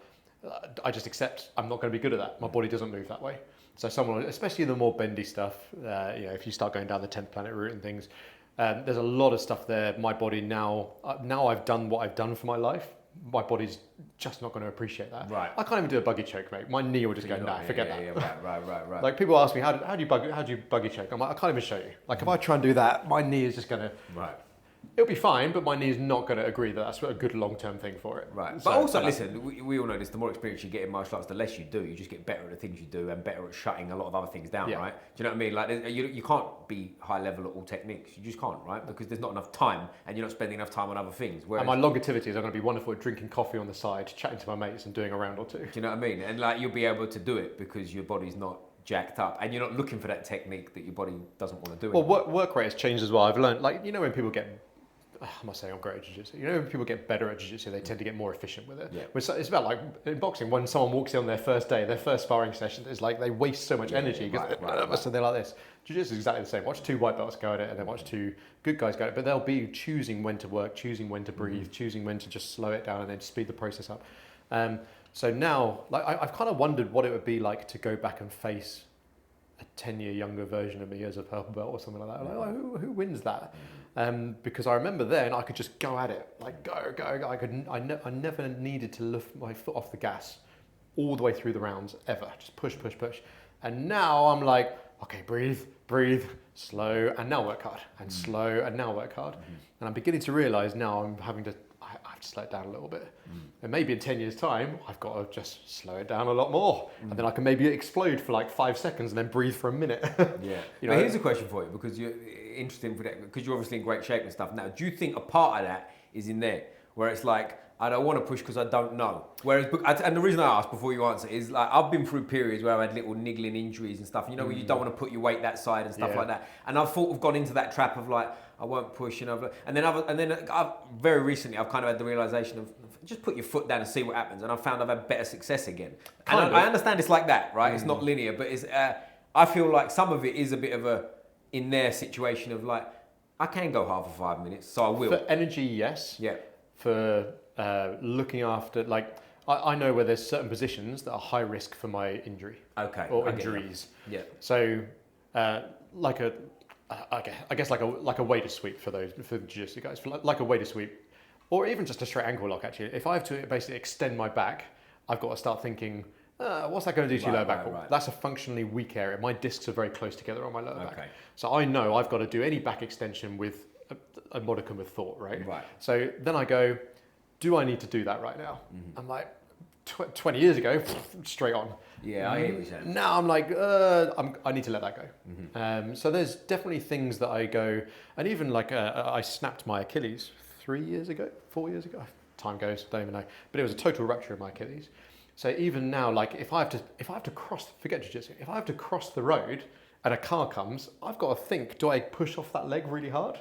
I just accept I'm not going to be good at that. My body doesn't move that way. So someone, especially the more bendy stuff, if you start going down the 10th planet route and things, there's a lot of stuff there. My body now I've done what I've done for my life. My body's just not going to appreciate that. Right. I can't even do a buggy choke, mate. My knee will just go, forget that. Yeah, right. Like people ask me, how do you buggy choke? I'm like, I can't even show you. Like if I try and do that, my knee is just going to. Right. It'll be fine, but my knee is not going to agree that that's a good long-term thing for it. Right. But also, listen, we all know this, the more experience you get in martial arts, the less you do. You just get better at the things you do and better at shutting a lot of other things down, right? Do you know what I mean? Like, you can't be high level at all techniques. You just can't, right? Because there's not enough time and you're not spending enough time on other things. Whereas, and my longevity is I'm going to be wonderful at drinking coffee on the side, chatting to my mates and doing a round or two. Do you know what I mean? And like you'll be able to do it because your body's not jacked up and you're not looking for that technique that your body doesn't want to do. Well, work rate has changed as well. I've learned, like, you know, when people get... I'm not saying I'm great at jiu-jitsu. You know, when people get better at jiu-jitsu, they tend to get more efficient with it. Yeah. It's about like in boxing, when someone walks in on their first day, their first sparring session, it's like they waste so much energy because so they're like this. Jiu-jitsu is exactly the same. Watch 2 white belts go at it and then watch 2 good guys go at it, but they'll be choosing when to work, choosing when to breathe, choosing when to just slow it down and then speed the process up. So now, like I've kind of wondered what it would be like to go back and face a 10-year younger version of me as a purple belt or something like that. Like, who wins that? Because I remember then I could just go at it, like go. I never needed to lift my foot off the gas all the way through the rounds ever. Just push. And now I'm like, okay, breathe, slow, and now work hard, and slow, and now work hard. And I'm beginning to realise now I have to slow it down a little bit. And maybe in 10 years' time, I've got to just slow it down a lot more. And then I can maybe explode for like 5 seconds and then breathe for a minute. Yeah. You know, but here's a question for you, because you're interested for that, because you're obviously in great shape and stuff. Now, do you think a part of that is in there, where it's like, I don't want to push because I don't know? Whereas, and the reason I ask before you answer is like, I've been through periods where I've had little niggling injuries and stuff, you know, where you don't want to put your weight that side and stuff like that. And I've sort of gone into that trap of like, I won't push, and then I've very recently I've kind of had the realization of just put your foot down and see what happens, and I found I've had better success again. And I understand it's like that, right? It's not linear, but it's I feel like some of it is a bit of a in their situation of like, I can go half of 5 minutes, so I will. For energy, yes. Yeah. For looking after, like, I know where there's certain positions that are high risk for my injury. Okay. Or injuries. Yeah. So, I guess like a wader sweep for the jiu-jitsu guys, like a wader sweep, or even just a straight ankle lock. Actually, if I have to basically extend my back, I've got to start thinking, what's that going to do to your lower back? Right. That's a functionally weak area. My discs are very close together on my lower back. Okay. So I know I've got to do any back extension with a modicum of thought, right? Right. So then I go, do I need to do that right now? I'm like, 20 years ago, straight on. Yeah, I hear what you're saying. Now I'm like, I need to let that go. So there's definitely things that I go, and even like I snapped my Achilles 4 years ago. Time goes, don't even know. But it was a total rupture of my Achilles. So even now, like if I have to cross, forget jiu-jitsu, if I have to cross the road and a car comes, I've got to think, do I push off that leg really hard?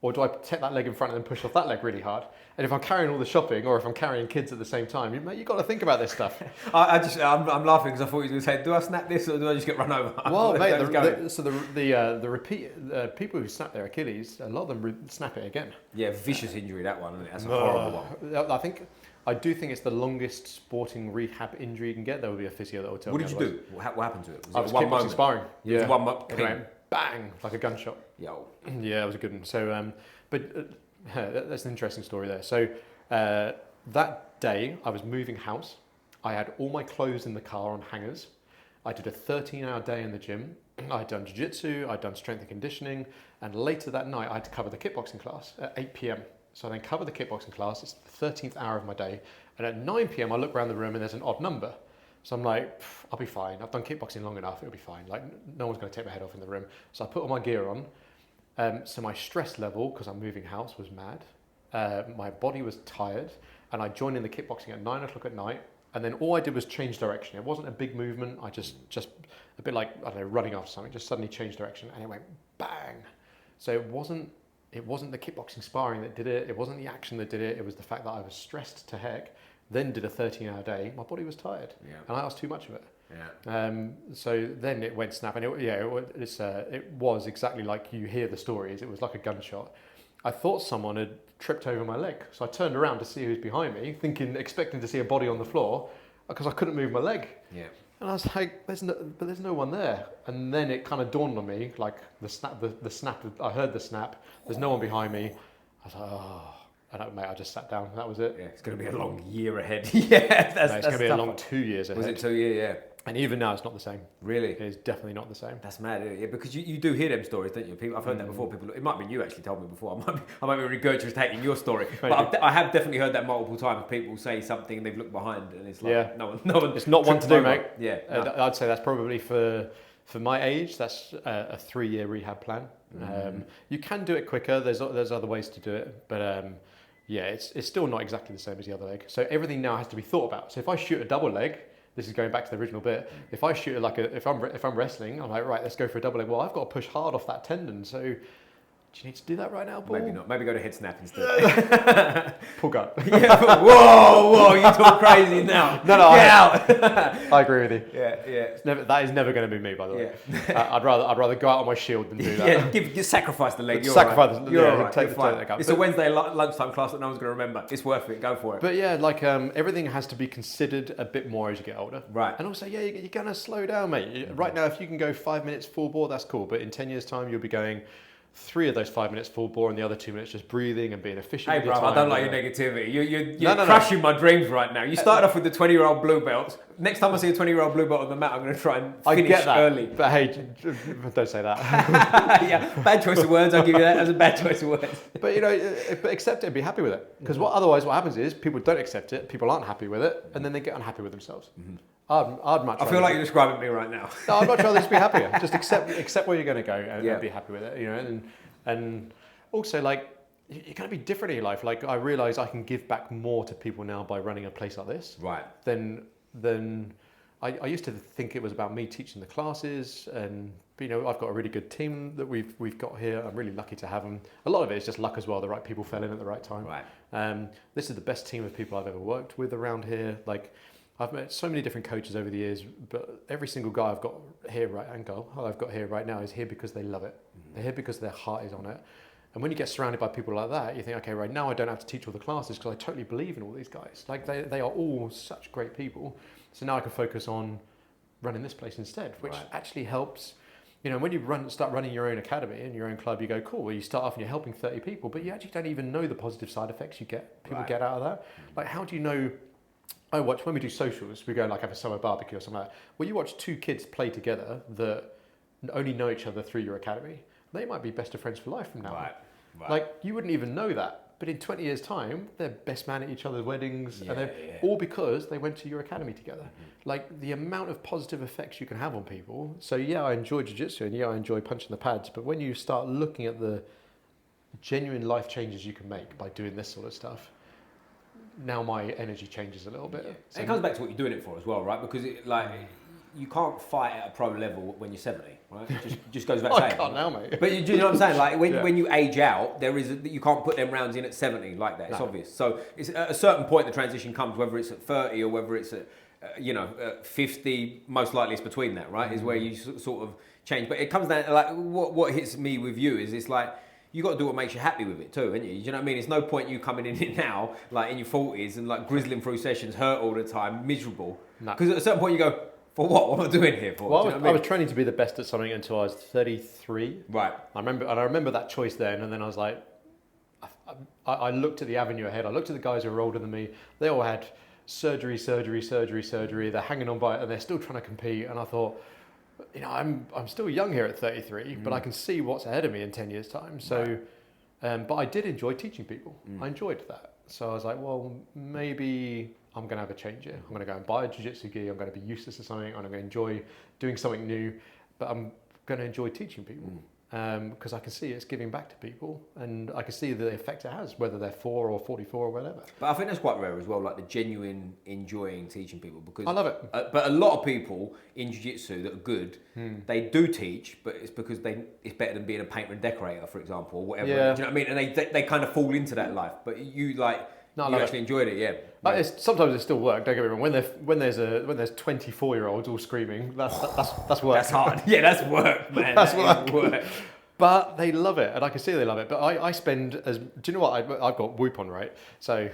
Or do I take that leg in front and then push off that leg really hard? And if I'm carrying all the shopping, or if I'm carrying kids at the same time, you've got to think about this stuff. I'm laughing because I thought you were going to say, do I snap this or do I just get run over? Well, mate, the people who snap their Achilles, a lot of them snap it again. Yeah, vicious injury, that one, isn't it? That's a horrible one. I do think it's the longest sporting rehab injury you can get. There will be a physio that will tell me. What did you do? What happened to it? I was kickboxing sparring. Yeah. It was 1 month. It went bang, like a gunshot. Yo. Yeah, it was a good one. So, that's an interesting story there. So, that day I was moving house. I had all my clothes in the car on hangers. I did a 13-hour day in the gym. I'd done jiu-jitsu, I'd done strength and conditioning, and later that night I had to cover the kickboxing class at 8 p.m. So I then covered the kickboxing class. It's the 13th hour of my day. And at 9 p.m. I look around the room and there's an odd number. So I'm like, I'll be fine. I've done kickboxing long enough. It'll be fine. Like, no one's going to take my head off in the room. So I put all my gear on. So my stress level, because I'm moving house, was mad. My body was tired. And I joined in the kickboxing at 9 o'clock at night. And then all I did was change direction. It wasn't a big movement. I just a bit like, I don't know, running after something, just suddenly changed direction. And it went bang. So it wasn't the kickboxing sparring that did it. It wasn't the action that did it. It was the fact that I was stressed to heck. Then did a 13-hour day. My body was tired, and I asked too much of it. Yeah. So then it went snap, and it was exactly like you hear the stories. It was like a gunshot. I thought someone had tripped over my leg, so I turned around to see who's behind me, expecting to see a body on the floor, because I couldn't move my leg. Yeah. And I was like, there's no one there. And then it kind of dawned on me, like the snap, I heard the snap, there's no one behind me. I was like, oh. And mate, I just sat down. That was it. Yeah, it's going to be a long year ahead. It's going to be a long 2 years ahead. Was it 2 years? Yeah. And even now, it's not the same. Really? It is definitely not the same. That's mad, isn't it? Yeah, because you do hear them stories, don't you? People, I've heard that before. People, it might be you actually told me before. I might be regurgitating your story, but I have definitely heard that multiple times. People say something and they've looked behind, and it's like no one. It's not one to do, mate. Yeah, I'd say that's probably for my age. That's a 3-year rehab plan. You can do it quicker. There's other ways to do it, but. Yeah, it's still not exactly the same as the other leg. So everything now has to be thought about. So if I shoot a double leg, this is going back to the original bit. If I shoot if I'm wrestling, I'm like, right, let's go for a double leg. Well, I've got to push hard off that tendon. So do you need to do that right now, Paul? Maybe not. Maybe go to head snap instead. Pull gut. Yeah. Whoa, you talk crazy now. No, get out. I agree with you. Yeah. That is never going to be me, by the way. I'd rather go out on my shield than do that. Yeah, sacrifice the leg. You're sacrifice right. the You're leg. right. Take the leg up. It's a Wednesday lunchtime class that no one's going to remember. It's worth it. Go for it. But yeah, like everything has to be considered a bit more as you get older. Right. And also, you're going to slow down, mate. Right now, if you can go 5 minutes full bore, that's cool. But in 10 years' time, you'll be going 3 of those 5 minutes full bore and the other 2 minutes just breathing and being efficient. Hey, bro, I don't like your negativity. You're crushing my dreams right now. You started off with the 20-year-old blue belts. Next time I see a 20-year-old blue belt on the mat, I'm going to try and finish early. But hey, don't say that. Yeah, bad choice of words. I'll give you that as a bad choice of words. But but accept it and be happy with it. Because otherwise what happens is people don't accept it, people aren't happy with it, and then they get unhappy with themselves. I'd much. I feel like you're describing me right now. No, I'd much rather just be happier. Just accept where you're going to go and be happy with it. And also like you're going to be different in your life. Like I realise I can give back more to people now by running a place like this. Right. Than I used to think it was about me teaching the classes, and I've got a really good team that we've got here. I'm really lucky to have them. A lot of it is just luck as well. The right people fell in at the right time. Right. This is the best team of people I've ever worked with around here. Like I've met so many different coaches over the years, but every single guy I've got here right now is here because they love it. They're here because their heart is on it. And when you get surrounded by people like that, you think, okay, right, now I don't have to teach all the classes because I totally believe in all these guys. Like they are all such great people. So now I can focus on running this place instead, which actually helps. You know, when you start running your own academy and your own club, you go, cool, well, you start off and you're helping 30 people, but you actually don't even know the positive side effects people get out of that. Like, how do you know? I watch, when we do socials, we go and like have a summer barbecue or something like that. Well, you watch two kids play together that only know each other through your academy. They might be best of friends for life from now on. Like, you wouldn't even know that. But in 20 years' time, they're best man at each other's weddings. And they're all because they went to your academy together. Like, the amount of positive effects you can have on people. So, yeah, I enjoy jiu-jitsu and, yeah, I enjoy punching the pads. But when you start looking at the genuine life changes you can make by doing this sort of stuff, now my energy changes a little bit. Yeah. So it comes back to what you're doing it for as well, right? Because you can't fight at a pro level when you're 70, right? It just goes without saying. I can't now, mate. But do you know what I'm saying? Like when you age out, you can't put them rounds in at 70 like that. It's obvious. So it's at a certain point the transition comes, whether it's at 30 or whether it's at 50. Most likely it's between that, right? Is where you sort of change. But it comes down to like what hits me with you is it's like, you got to do what makes you happy with it too, haven't you? Do you know what I mean? It's no point you coming in it now, like in your 40s, and like grizzling through sessions, hurt all the time, miserable. Because at a certain point you go, for what? What am I doing here for? Well, I was training to be the best at something until I was 33. Right. I remember that choice then, and then I was like, I looked at the avenue ahead. I looked at the guys who were older than me. They all had surgery. They're hanging on by it, and they're still trying to compete. And I thought, you know, I'm still young here at 33, but I can see what's ahead of me in 10 years' time. So, but I did enjoy teaching people. I enjoyed that. So I was like, well, maybe I'm going to have a change here. I'm going to go and buy a jiu-jitsu gi. I'm going to be useless to something. I'm going to enjoy doing something new, but I'm going to enjoy teaching people because I can see it's giving back to people, and I can see the effect it has, whether they're 4 or 44 or whatever. But I think that's quite rare as well, like the genuine enjoying teaching people, because I love it. But a lot of people in jiu-jitsu that are good, they do teach, but it's because it's better than being a painter and decorator, for example, or whatever. Yeah. Do you know what I mean? And they kind of fall into that life. But you actually enjoyed it, yeah. Sometimes it still works. Don't get me wrong. When there's 24-year-olds all screaming, that's work. That's hard. Yeah, that's work, man. That's work. But they love it, and I can see they love it. But I spend do you know what? I've got Whoop on, right? So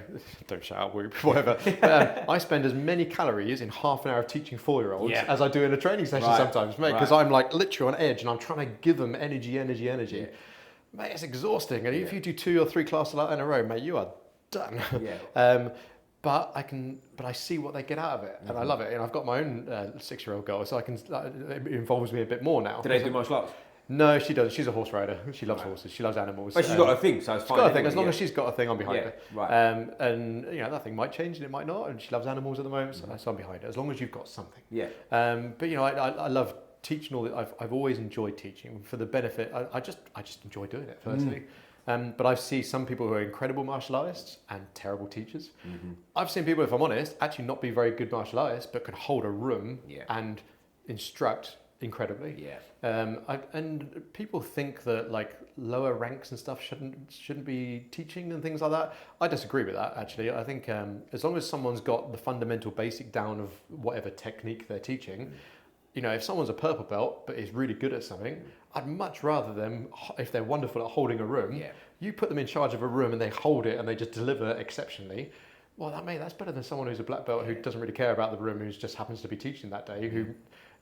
don't shout out Whoop, whatever. But, I spend as many calories in half an hour of teaching 4-year-olds as I do in a training session sometimes, mate. Because I'm like literally on edge, and I'm trying to give them energy. Yeah. Mate, it's exhausting. And if you do 2 or 3 classes like that in a row, mate, you are done. Yeah. But I see what they get out of it, and I love it. And I've got my own 6-year-old girl, so it involves me a bit more now. Do they do martial arts? No, she doesn't. She's a horse rider. She loves horses. She loves animals. But she's got a thing, so it's fine. She's got a thing. As long as she's got a thing, I'm behind her. Right. And you know, that thing might change and it might not. And she loves animals at the moment, so I'm behind her. As long as you've got something. Yeah. But you know, I love teaching all that. I've always enjoyed teaching for the benefit. I just enjoy doing it personally. But I see some people who are incredible martial artists and terrible teachers. I've seen people, if I'm honest, actually not be very good martial artists, but can hold a room and instruct incredibly. And people think that like lower ranks and stuff shouldn't be teaching and things like that. I disagree with that, actually. I think as long as someone's got the fundamental basic down of whatever technique they're teaching, you know, if someone's a purple belt but is really good at something, I'd much rather them, if they're wonderful at holding a room, you put them in charge of a room and they hold it and they just deliver exceptionally. Well, that's better than someone who's a black belt who doesn't really care about the room, who just happens to be teaching that day, who,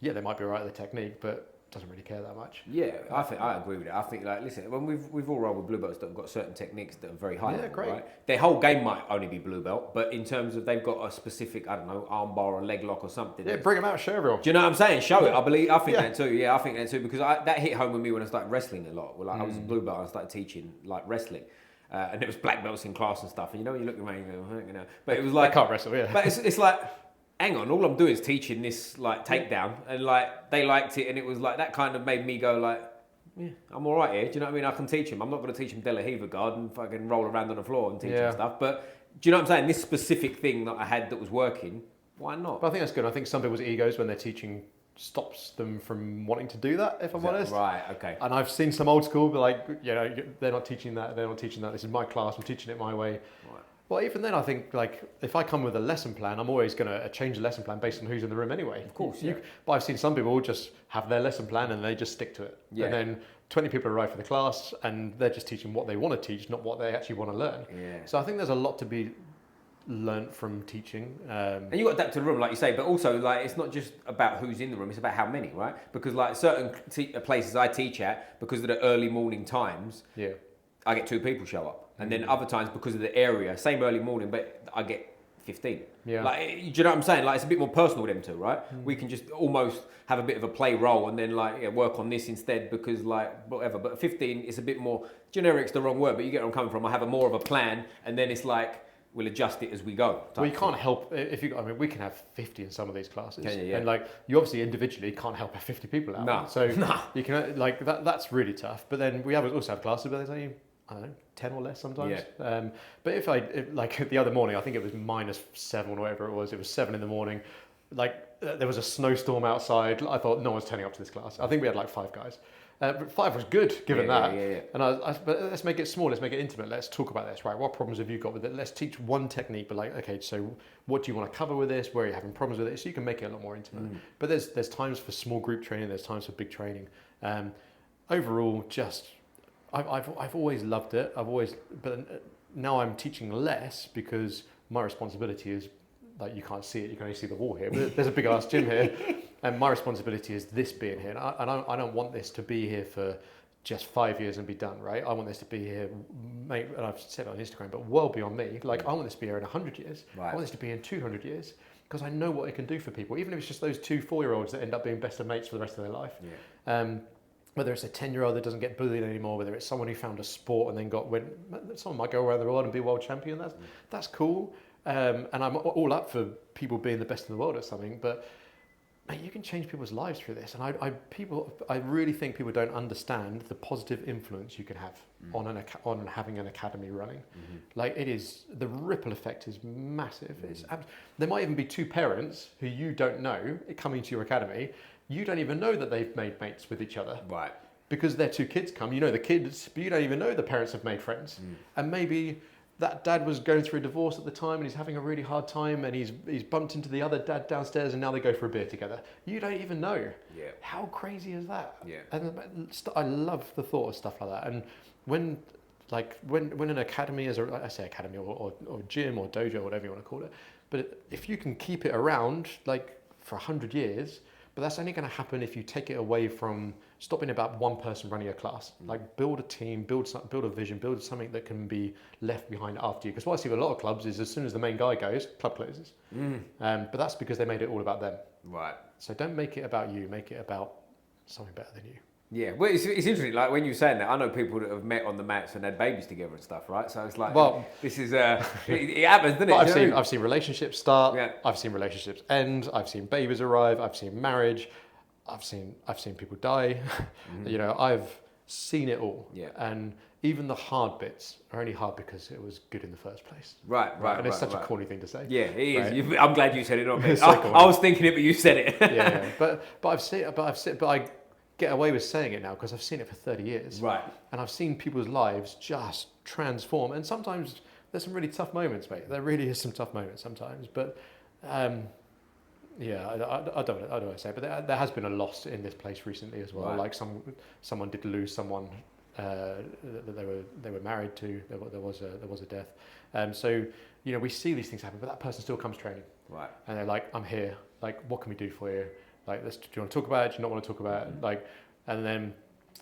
they might be right at the technique, but doesn't really care that much. Yeah, I agree with it. I think, like, listen, when we've all rolled with blue belts that have got certain techniques that are very high level, great. Right? Their whole game might only be blue belt, but in terms of they've got a specific, I don't know, arm bar or leg lock or something. Yeah, bring them out, show everyone. Do you know what I'm saying? Show it. I think that too. Yeah, I think that too, because that hit home with me when I started wrestling a lot. Well, like, I was a blue belt and I started teaching like wrestling. And it was black belts in class and stuff. And you know, when you look around, you go, but it was like, I can't wrestle, yeah. But it's like, hang on, all I'm doing is teaching this like takedown, and like they liked it, and it was like that kind of made me go like, yeah, I'm all right here. Do you know what I mean? I can teach him. I'm not going to teach him De La Riva guard and fucking roll around on the floor and teach him stuff. But do you know what I'm saying? This specific thing that I had that was working, why not? But I think that's good. I think some people's egos when they're teaching stops them from wanting to do that, if I'm honest. Right, okay. And I've seen some old school be like, you know, they're not teaching that, this is my class, I'm teaching it my way. Right. Well, even then I think, like, if I come with a lesson plan, I'm always going to change the lesson plan based on who's in the room anyway. Of course, But I've seen some people just have their lesson plan and they just stick to it. Yeah. And then 20 people arrive for the class and they're just teaching what they want to teach, not what they actually want to learn. Yeah. So I think there's a lot to be learnt from teaching. And you got to adapt to the room, like you say, but also like it's not just about who's in the room; it's about how many, right? Because like certain places I teach at, because of the early morning times, Yeah. I get 2 people show up, and then other times because of the area, same early morning, but I get 15. Yeah. Like, do you know what I'm saying? Like, it's a bit more personal with them two, right? We can just almost have a bit of a play role and then like work on this instead because like whatever. But 15 is a bit more generic's the wrong word, but you get where I'm coming from. I have a more of a plan, and then it's like we'll adjust it as we go. Well, you can't help if you. I mean, we can have 50 in some of these classes, Yeah. and like you obviously individually can't help 50 people out. No. So you can like that. That's really tough. But then we also have classes where there's only, I don't know, 10 or less sometimes. Yeah. But if like the other morning, I think it was -7 or whatever it was. It was 7 in the morning. Like there was a snowstorm outside. I thought no one's turning up to this class. I think we had like 5 guys. But 5 was good given that. Yeah. And but let's make it small. Let's make it intimate. Let's talk about this. Right? What problems have you got with it? Let's teach one technique. But like, okay, so what do you want to cover with this? Where are you having problems with it? So you can make it a lot more intimate. But there's times for small group training. There's times for big training. Overall, just I've always loved it. But now I'm teaching less because my responsibility is, like, you can't see it, you can only see the wall here, but there's a big ass gym here, and my responsibility is this being here, and I don't want this to be here for just 5 years and be done, right? I want this to be here, mate, and I've said it on Instagram, but well beyond me. Like, I want this to be here in 100 years. Right. I want this to be in 200 years, because I know what it can do for people, even if it's just those 2 4-year-olds that end up being best of mates for the rest of their life. Yeah. Whether it's a 10-year-old that doesn't get bullied anymore, whether it's someone who found a sport and then someone might go around the world and be world champion. That's cool, and I'm all up for people being the best in the world at something. But mate, you can change people's lives through this, and I really think people don't understand the positive influence you can have on having an academy running. Like, it is, the ripple effect is massive. There might even be 2 parents who you don't know coming to your academy. You don't even know that they've made mates with each other. Right. Because their 2 kids come, you know the kids, but you don't even know the parents have made friends. And maybe that dad was going through a divorce at the time and he's having a really hard time and he's bumped into the other dad downstairs and now they go for a beer together. You don't even know. Yeah. How crazy is that? Yeah. And I love the thought of stuff like that. And when an academy I say academy or gym or dojo, whatever you want to call it, but if you can keep it around like for 100 years, but that's only going to happen if you take it away from stopping about one person running a class. Like, build a team, build a vision, build something that can be left behind after you. Because what I see with a lot of clubs is as soon as the main guy goes, club closes. But that's because they made it all about them. Right. So don't make it about you, make it about something better than you. Yeah, well, it's interesting. Like, when you're saying that, I know people that have met on the mats and had babies together and stuff, right? So it's like, well, this is it happens, doesn't it? I've seen relationships start. Yeah. I've seen relationships end. I've seen babies arrive. I've seen marriage. I've seen people die. You know, I've seen it all. Yeah. And even the hard bits are only hard because it was good in the first place. Right. And it's such a corny thing to say. Yeah, it is. Right? I'm glad you said it, not me. So I was thinking it, but you said it. Yeah. But I get away with saying it now because I've seen it for 30 years. Right. And I've seen people's lives just transform. And sometimes there's some really tough moments, mate. There really is some tough moments sometimes. But yeah, I don't want to say it, but there has been a loss in this place recently as well. Right. Like someone did lose someone that they were married to. There was a death. So, you know, we see these things happen, but that person still comes training. Right. And they're like, I'm here. Like, what can we do for you? Like, do you want to talk about it? Do you not want to talk about it? Like, and then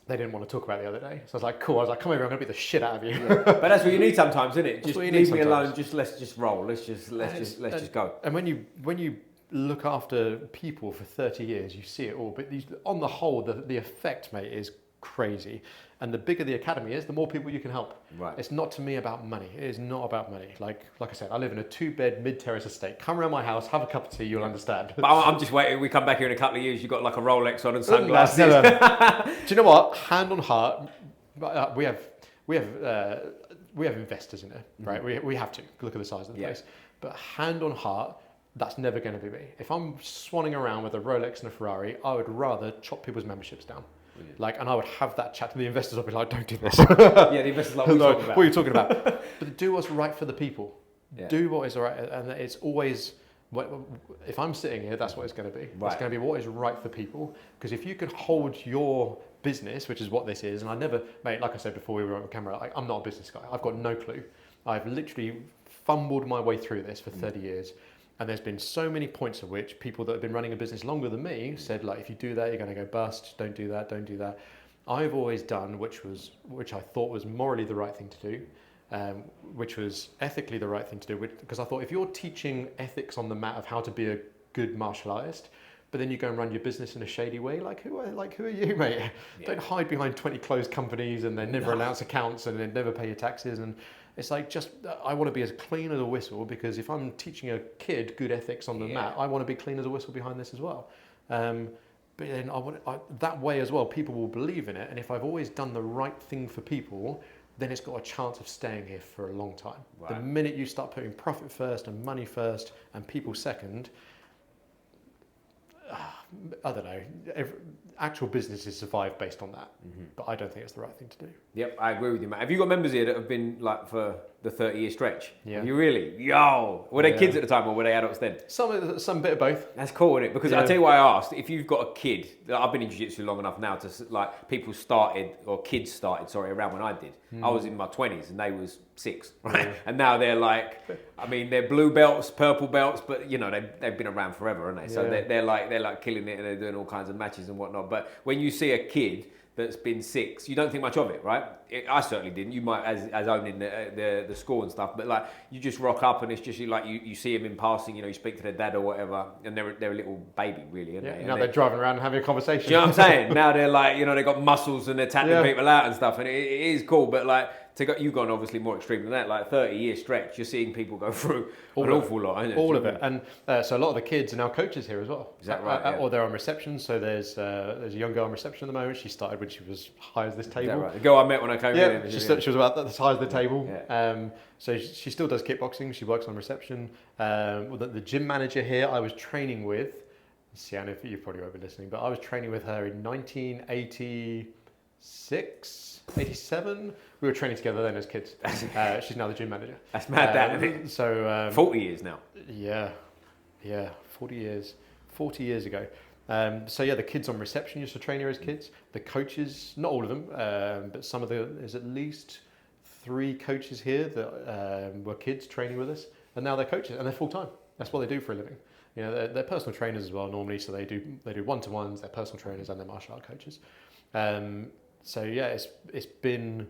they didn't want to talk about it the other day. So I was like, cool. I was like, come over, I'm going to beat the shit out of you. Yeah. But that's what you need sometimes, isn't it? Just leave me alone. Let's just roll. Let's just go. And when you look after people for 30 years, you see it all. But on the whole, the effect, mate, is crazy. And the bigger the academy is, the more people you can help. Right. It's not to me about money. It is not about money. Like I said, I live in a 2-bed mid-terrace estate. Come around my house, have a cup of tea, you'll understand. But I'm just waiting. We come back here in a couple of years. You've got like a Rolex on and sunglasses. No. Do you know what? Hand on heart, we have investors in there, right? We have to look at the size of the place. But hand on heart, that's never going to be me. If I'm swanning around with a Rolex and a Ferrari, I would rather chop people's memberships down. Like, and I would have that chat to the investors. I'd be like, don't do this. Yeah, the investors like, what are you talking about? But do what's right for the people. Yeah. Do what is right. And it's always, if I'm sitting here, that's what it's going to be. Right. It's going to be what is right for people. Because if you can hold your business, which is what this is, and I never, mate, like I said before we were on camera, I'm not a business guy. I've got no clue. I've literally fumbled my way through this for 30 years. And there's been so many points at which people that have been running a business longer than me said, like, if you do that, you're going to go bust. Don't do that. Don't do that. I've always done, which I thought was morally the right thing to do, which was ethically the right thing to do. Because I thought, if you're teaching ethics on the mat of how to be a good martial artist, but then you go and run your business in a shady way, who are you, mate? Yeah. Don't hide behind 20 closed companies and then never announce accounts and then never pay your taxes. And it's like, I want to be as clean as a whistle, because if I'm teaching a kid good ethics on the mat, I want to be clean as a whistle behind this as well. But then that way as well, people will believe in it. And if I've always done the right thing for people, then it's got a chance of staying here for a long time. Right. The minute you start putting profit first and money first and people second, I don't know, actual businesses survive based on that, but I don't think it's the right thing to do. Yep, I agree with you, mate. Have you got members here that have been like for the 30-year stretch? Yeah. Have you really? Yo! Were they kids at the time or were they adults then? Some bit of both. That's cool, isn't it? Because I'll tell you why I asked. If you've got a kid, I've been in Jiu Jitsu long enough now to, like, kids started, around when I did. I was in my 20s and they was 6, right? Yeah. And now they're like, I mean, they're blue belts, purple belts, but you know, they've been around forever, haven't they? So they're like killing it and they're doing all kinds of matches and whatnot. But when you see a kid that's been 6, you don't think much of it, right? I certainly didn't. You might, as owning the school and stuff, but like you just rock up and it's just like you see them in passing, you know, you speak to their dad or whatever, and they're a little baby, really, aren't they? Now they're driving around and having a conversation. Do you know what I'm saying? Now they're like, you know, they've got muscles and they're tapping people out and stuff, and it is cool, but like, you've gone obviously more extreme than that, like 30-year stretch, you're seeing people go through an awful lot, isn't it? All of it. And so a lot of the kids are now coaches here as well. Is that right? Or they're on reception. So there's a young girl on reception at the moment. She started when she was high as this table. Is that right? The girl I met when I came in. She was about the high as the table. Yeah. So she still does kickboxing. She works on reception. The gym manager here I was training with, Sienna, you probably won't be listening, but I was training with her in 1986, 87. We were training together then as kids. She's now the gym manager. That's mad, isn't it? So 40 years now. Yeah, 40 years ago. So the kids on reception used to train here as kids. The coaches, not all of them, but there's at least 3 coaches here that were kids training with us, and now they're coaches and they're full time. That's what they do for a living. You know, they're personal trainers as well normally, so they do one-to-ones. They're personal trainers and they're martial art coaches. It's been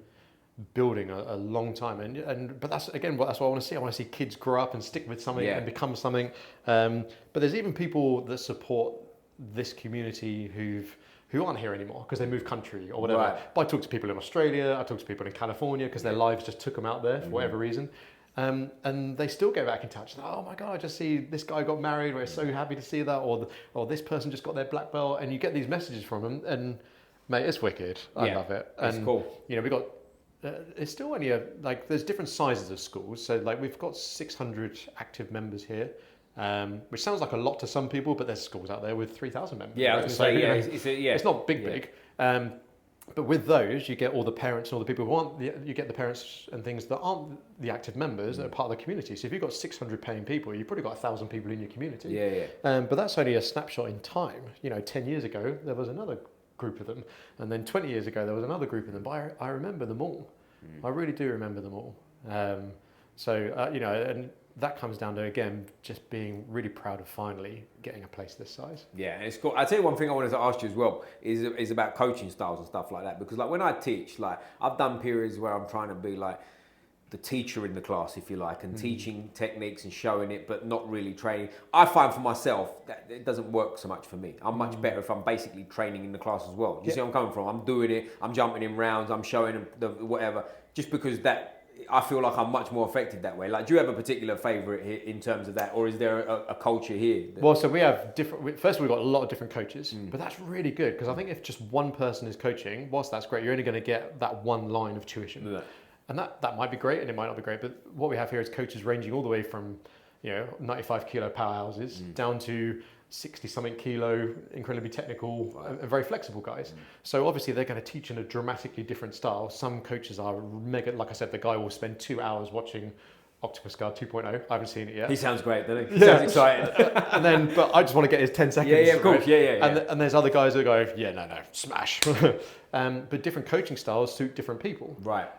building a long time, but that's what I want to see. I want to see kids grow up and stick with something and become something. But there's even people that support this community who aren't here anymore because they moved country or whatever. Right. But I talk to people in Australia, I talk to people in California because their lives just took them out there for whatever reason. And they still get back in touch. Oh my God, I just see this guy got married. We're so happy to see that. Or this person just got their black belt. And you get these messages from them. And mate, it's wicked. I love it. It's cool. You know, we got, it's still only there's different sizes of schools. So like we've got 600 active members here. Which sounds like a lot to some people, but there's schools out there with 3,000 members. Yeah, right? It's not big. But with those, you get all the parents and all the people who aren't, you get the parents and things that aren't the active members that are part of the community. So if you've got 600 paying people, you've probably got 1,000 people in your community. Yeah. But that's only a snapshot in time. You know, 10 years ago, there was another group of them. And then 20 years ago, there was another group of them. But I remember them all. I really do remember them all. You know, and that comes down to, again, just being really proud of finally getting a place this size. Yeah, and it's cool. I'll tell you one thing I wanted to ask you as well is about coaching styles and stuff like that. Because like when I teach, like I've done periods where I'm trying to be like the teacher in the class, if you like, and teaching techniques and showing it, but not really training. I find for myself that it doesn't work so much for me. I'm much better if I'm basically training in the class as well. Do you see where I'm coming from? I'm doing it, I'm jumping in rounds, I'm showing them the whatever, just because I feel like I'm much more effective that way. Like, do you have a particular favourite here in terms of that, or is there a culture here? Well, so we have first we've got a lot of different coaches, but that's really good because I think if just one person is coaching, whilst that's great, you're only going to get that one line of tuition. Yeah. And that might be great and it might not be great, but what we have here is coaches ranging all the way from, you know, 95 kilo powerhouses down to 60 something kilo, incredibly technical and very flexible guys. So obviously they're going to teach in a dramatically different style. Some coaches are mega, like I said, the guy will spend 2 hours watching Octopus Guard 2.0. I haven't seen it yet. He sounds great, doesn't he? He sounds excited. But I just want to get his 10 seconds. Yeah, of course. Right? Yeah. And there's other guys that go, no, smash. But different coaching styles suit different people. Right.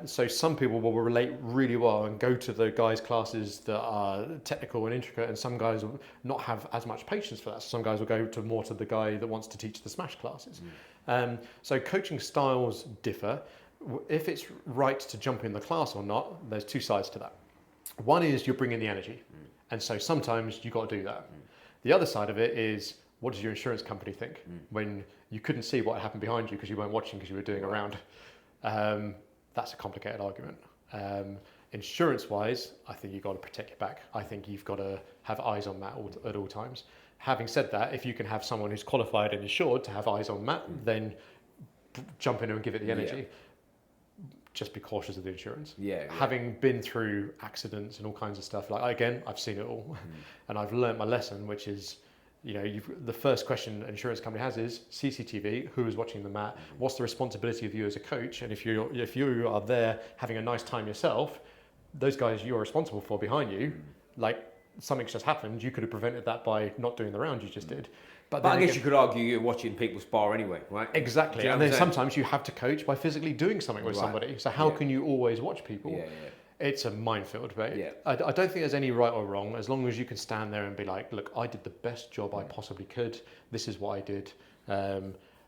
So some people will relate really well and go to the guys' classes that are technical and intricate, and some guys will not have as much patience for that. So some guys will go more to the guy that wants to teach the smash classes. So coaching styles differ. If it's right to jump in the class or not, there's two sides to that. One is you're bringing the energy, and so sometimes you've got to do that. The other side of it is, what does your insurance company think when you couldn't see what happened behind you because you weren't watching because you were doing a round? That's a complicated argument. Insurance-wise, I think you've got to protect your back. I think you've got to have eyes on that at all times. Having said that, if you can have someone who's qualified and insured to have eyes on that, then jump in and give it the energy. Yeah. Just be cautious of the insurance. Having been through accidents and all kinds of stuff, like again, I've seen it all, and I've learnt my lesson, which is, the first question an insurance company has is CCTV. Who is watching the mat? What's the responsibility of you as a coach? And if you are there having a nice time yourself, those guys you're responsible for behind you, like something's just happened, you could have prevented that by not doing the round you just did. But I guess you could argue you're watching people spar anyway, right? Exactly. And then sometimes you have to coach by physically doing something with somebody. So how can you always watch people? It's a minefield, right? I don't think there's any right or wrong, as long as you can stand there and be like, look, I did the best job I possibly could. This is what I did.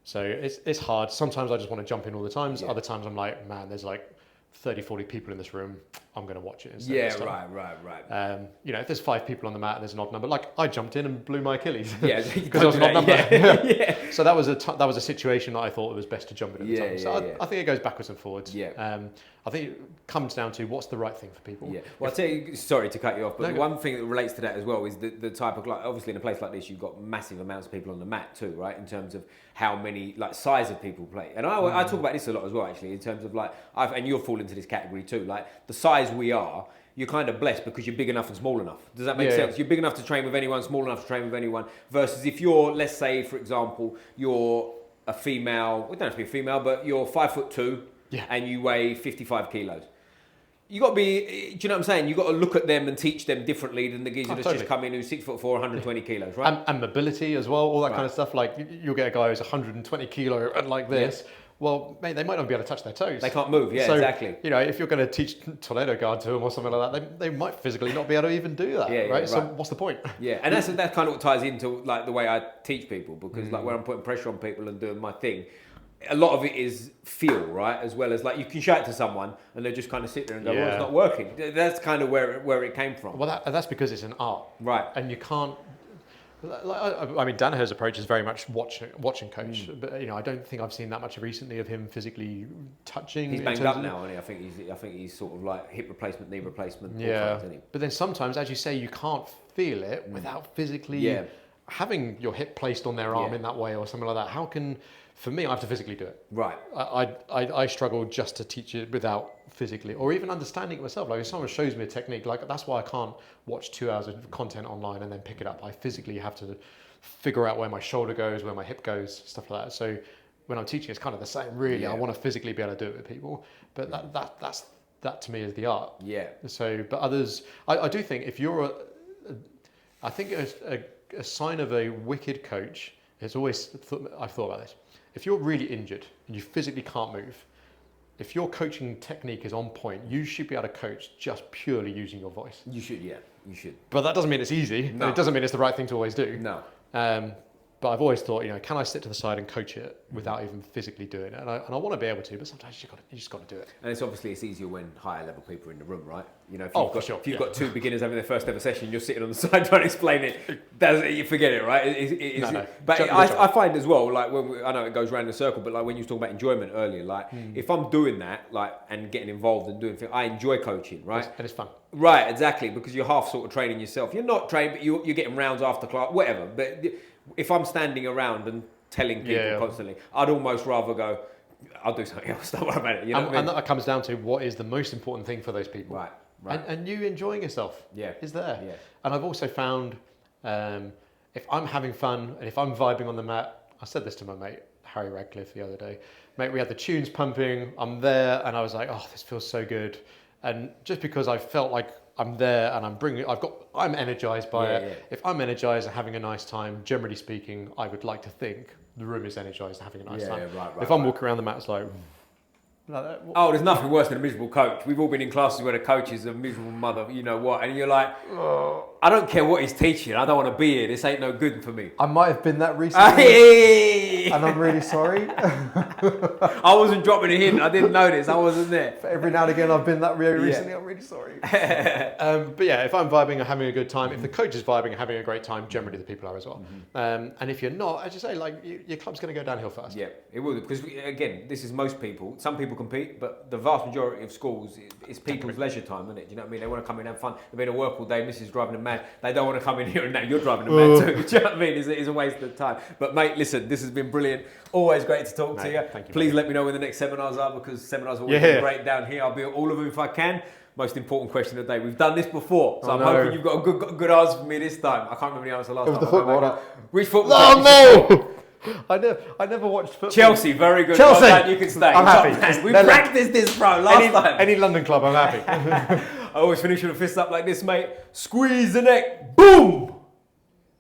So it's hard. Sometimes I just want to jump in all the times. Other times I'm like, man, there's like 30, 40 people in this room, I'm going to watch it instead. Right. If there's 5 people on the mat and there's an odd number, like I jumped in and blew my Achilles. Because it was an odd number. So that was a situation that I thought it was best to jump in at the time. So I think it goes backwards and forwards. I think it comes down to what's the right thing for people. Well, I'll tell you, sorry to cut you off, but one thing that relates to that as well is the type of, like, obviously in a place like this, you've got massive amounts of people on the mat too, right? In terms of how many, like, size of people play. And I talk about this a lot as well, actually, in terms of, like, and you'll fall into this category too, like the size we are, you're kind of blessed because you're big enough and small enough. Does that make sense? You're big enough to train with anyone, small enough to train with anyone, versus if you're, let's say, for example, you're a female, we don't have to be a female, but you're 5'2", and you weigh 55 kilos. You got to be, do you know what I'm saying? You got to look at them and teach them differently than the geezer that's just come in who's 6'4", 120 kilos, right? And mobility as well, all that kind of stuff. Like you'll get a guy who's 120 kilo and like this. Well, mate, they might not be able to touch their toes. They can't move, exactly. If you're going to teach tornado guard to them or something like that, they might physically not be able to even do that, right? So what's the point? And that's kind of what ties into like the way I teach people, because like when I'm putting pressure on people and doing my thing, a lot of it is feel, right? As well as like you can shout to someone and they just kind of sit there and go, well, it's not working. That's kind of where it came from. Well, that's because it's an art, right? And you can't. I mean, Danaher's approach is very much watching coach, but I don't think I've seen that much recently of him physically touching. He's banged up now, isn't he? I think he's sort of like hip replacement, knee replacement. Isn't he? But then sometimes, as you say, you can't feel it without physically having your hip placed on their arm in that way or something like that. How can? For me, I have to physically do it. Right. I struggle just to teach it without physically, or even understanding it myself. Like if someone shows me a technique, like that's why I can't watch 2 hours of content online and then pick it up. I physically have to figure out where my shoulder goes, where my hip goes, stuff like that. So when I'm teaching, it's kind of the same, really. I want to physically be able to do it with people, but that to me is the art. So, but others, I do think if you're I think a sign of a wicked coach is always, I've thought about this. If you're really injured and you physically can't move, if your coaching technique is on point, you should be able to coach just purely using your voice. You should, you should. But that doesn't mean it's easy. No. It doesn't mean it's the right thing to always do. No. But I've always thought, can I sit to the side and coach it without even physically doing it? And I want to be able to, but sometimes you just got to do it. And it's easier when higher level people are in the room, right? If you've got 2 beginners having their first ever session, you're sitting on the side trying to explain it. You forget it, right? No. But I find as well, like I know it goes around in a circle, but like when you were talking about enjoyment earlier, like if I'm doing that, like and getting involved and doing things, I enjoy coaching, right? And it's fun. Right, exactly, because you're half sort of training yourself. You're not trained, but you're getting rounds after class, whatever. But if I'm standing around and telling people constantly, I'd almost rather go, I'll do something else, don't worry about it. You know what I mean? And that comes down to what is the most important thing for those people. Right. And you enjoying yourself is there. Yeah. And I've also found if I'm having fun and if I'm vibing on the mat, I said this to my mate, Harry Radcliffe, the other day. Mate, we had the tunes pumping, I'm there, and I was like, oh, this feels so good. And just because I felt like I'm there and I'm energized by it. Yeah. If I'm energized and having a nice time, generally speaking, I would like to think the room is energized and having a nice time. Right, if I'm walking around the mat, it's like that. Oh, there's nothing worse than a miserable coach. We've all been in classes where the coach is a miserable mother, you know what, and you're like, I don't care what he's teaching, I don't want to be here, this ain't no good for me. I might have been that recently, Hey! and I'm really sorry. I wasn't dropping a hint, I didn't notice, I wasn't there. But every now and again, I've been that really recently, I'm really sorry. But yeah, if I'm vibing and having a good time, if the coach is vibing and having a great time, generally the people are as well. And if you're not, as you say, like your club's going to go downhill first. Yeah, it will, because again, this is most people. Some people compete, but the vast majority of schools, it's people's leisure time, isn't it? Do you know what I mean? They want to come in and have fun. They've been at work all day, Mrs. driving them mad. They don't want to come in here and now you're driving them mad too. Do you know what I mean? It's a waste of time. But mate, listen, this has been brilliant. Always great to talk to you. Thank you. Please let me know when the next seminars are, because seminars are always been great down here. I'll be at all of them if I can. Most important question of the day. We've done this before, so I'm hoping you've got a good answer for me this time. I can't remember the answer last time. The football. Which football? No! I never watched football. Chelsea, very good. Chelsea, well done, you can stay. I'm happy. We practiced this, bro, last time. Any London club, I'm happy. I always finish with a fist up like this, mate. Squeeze the neck. Boom!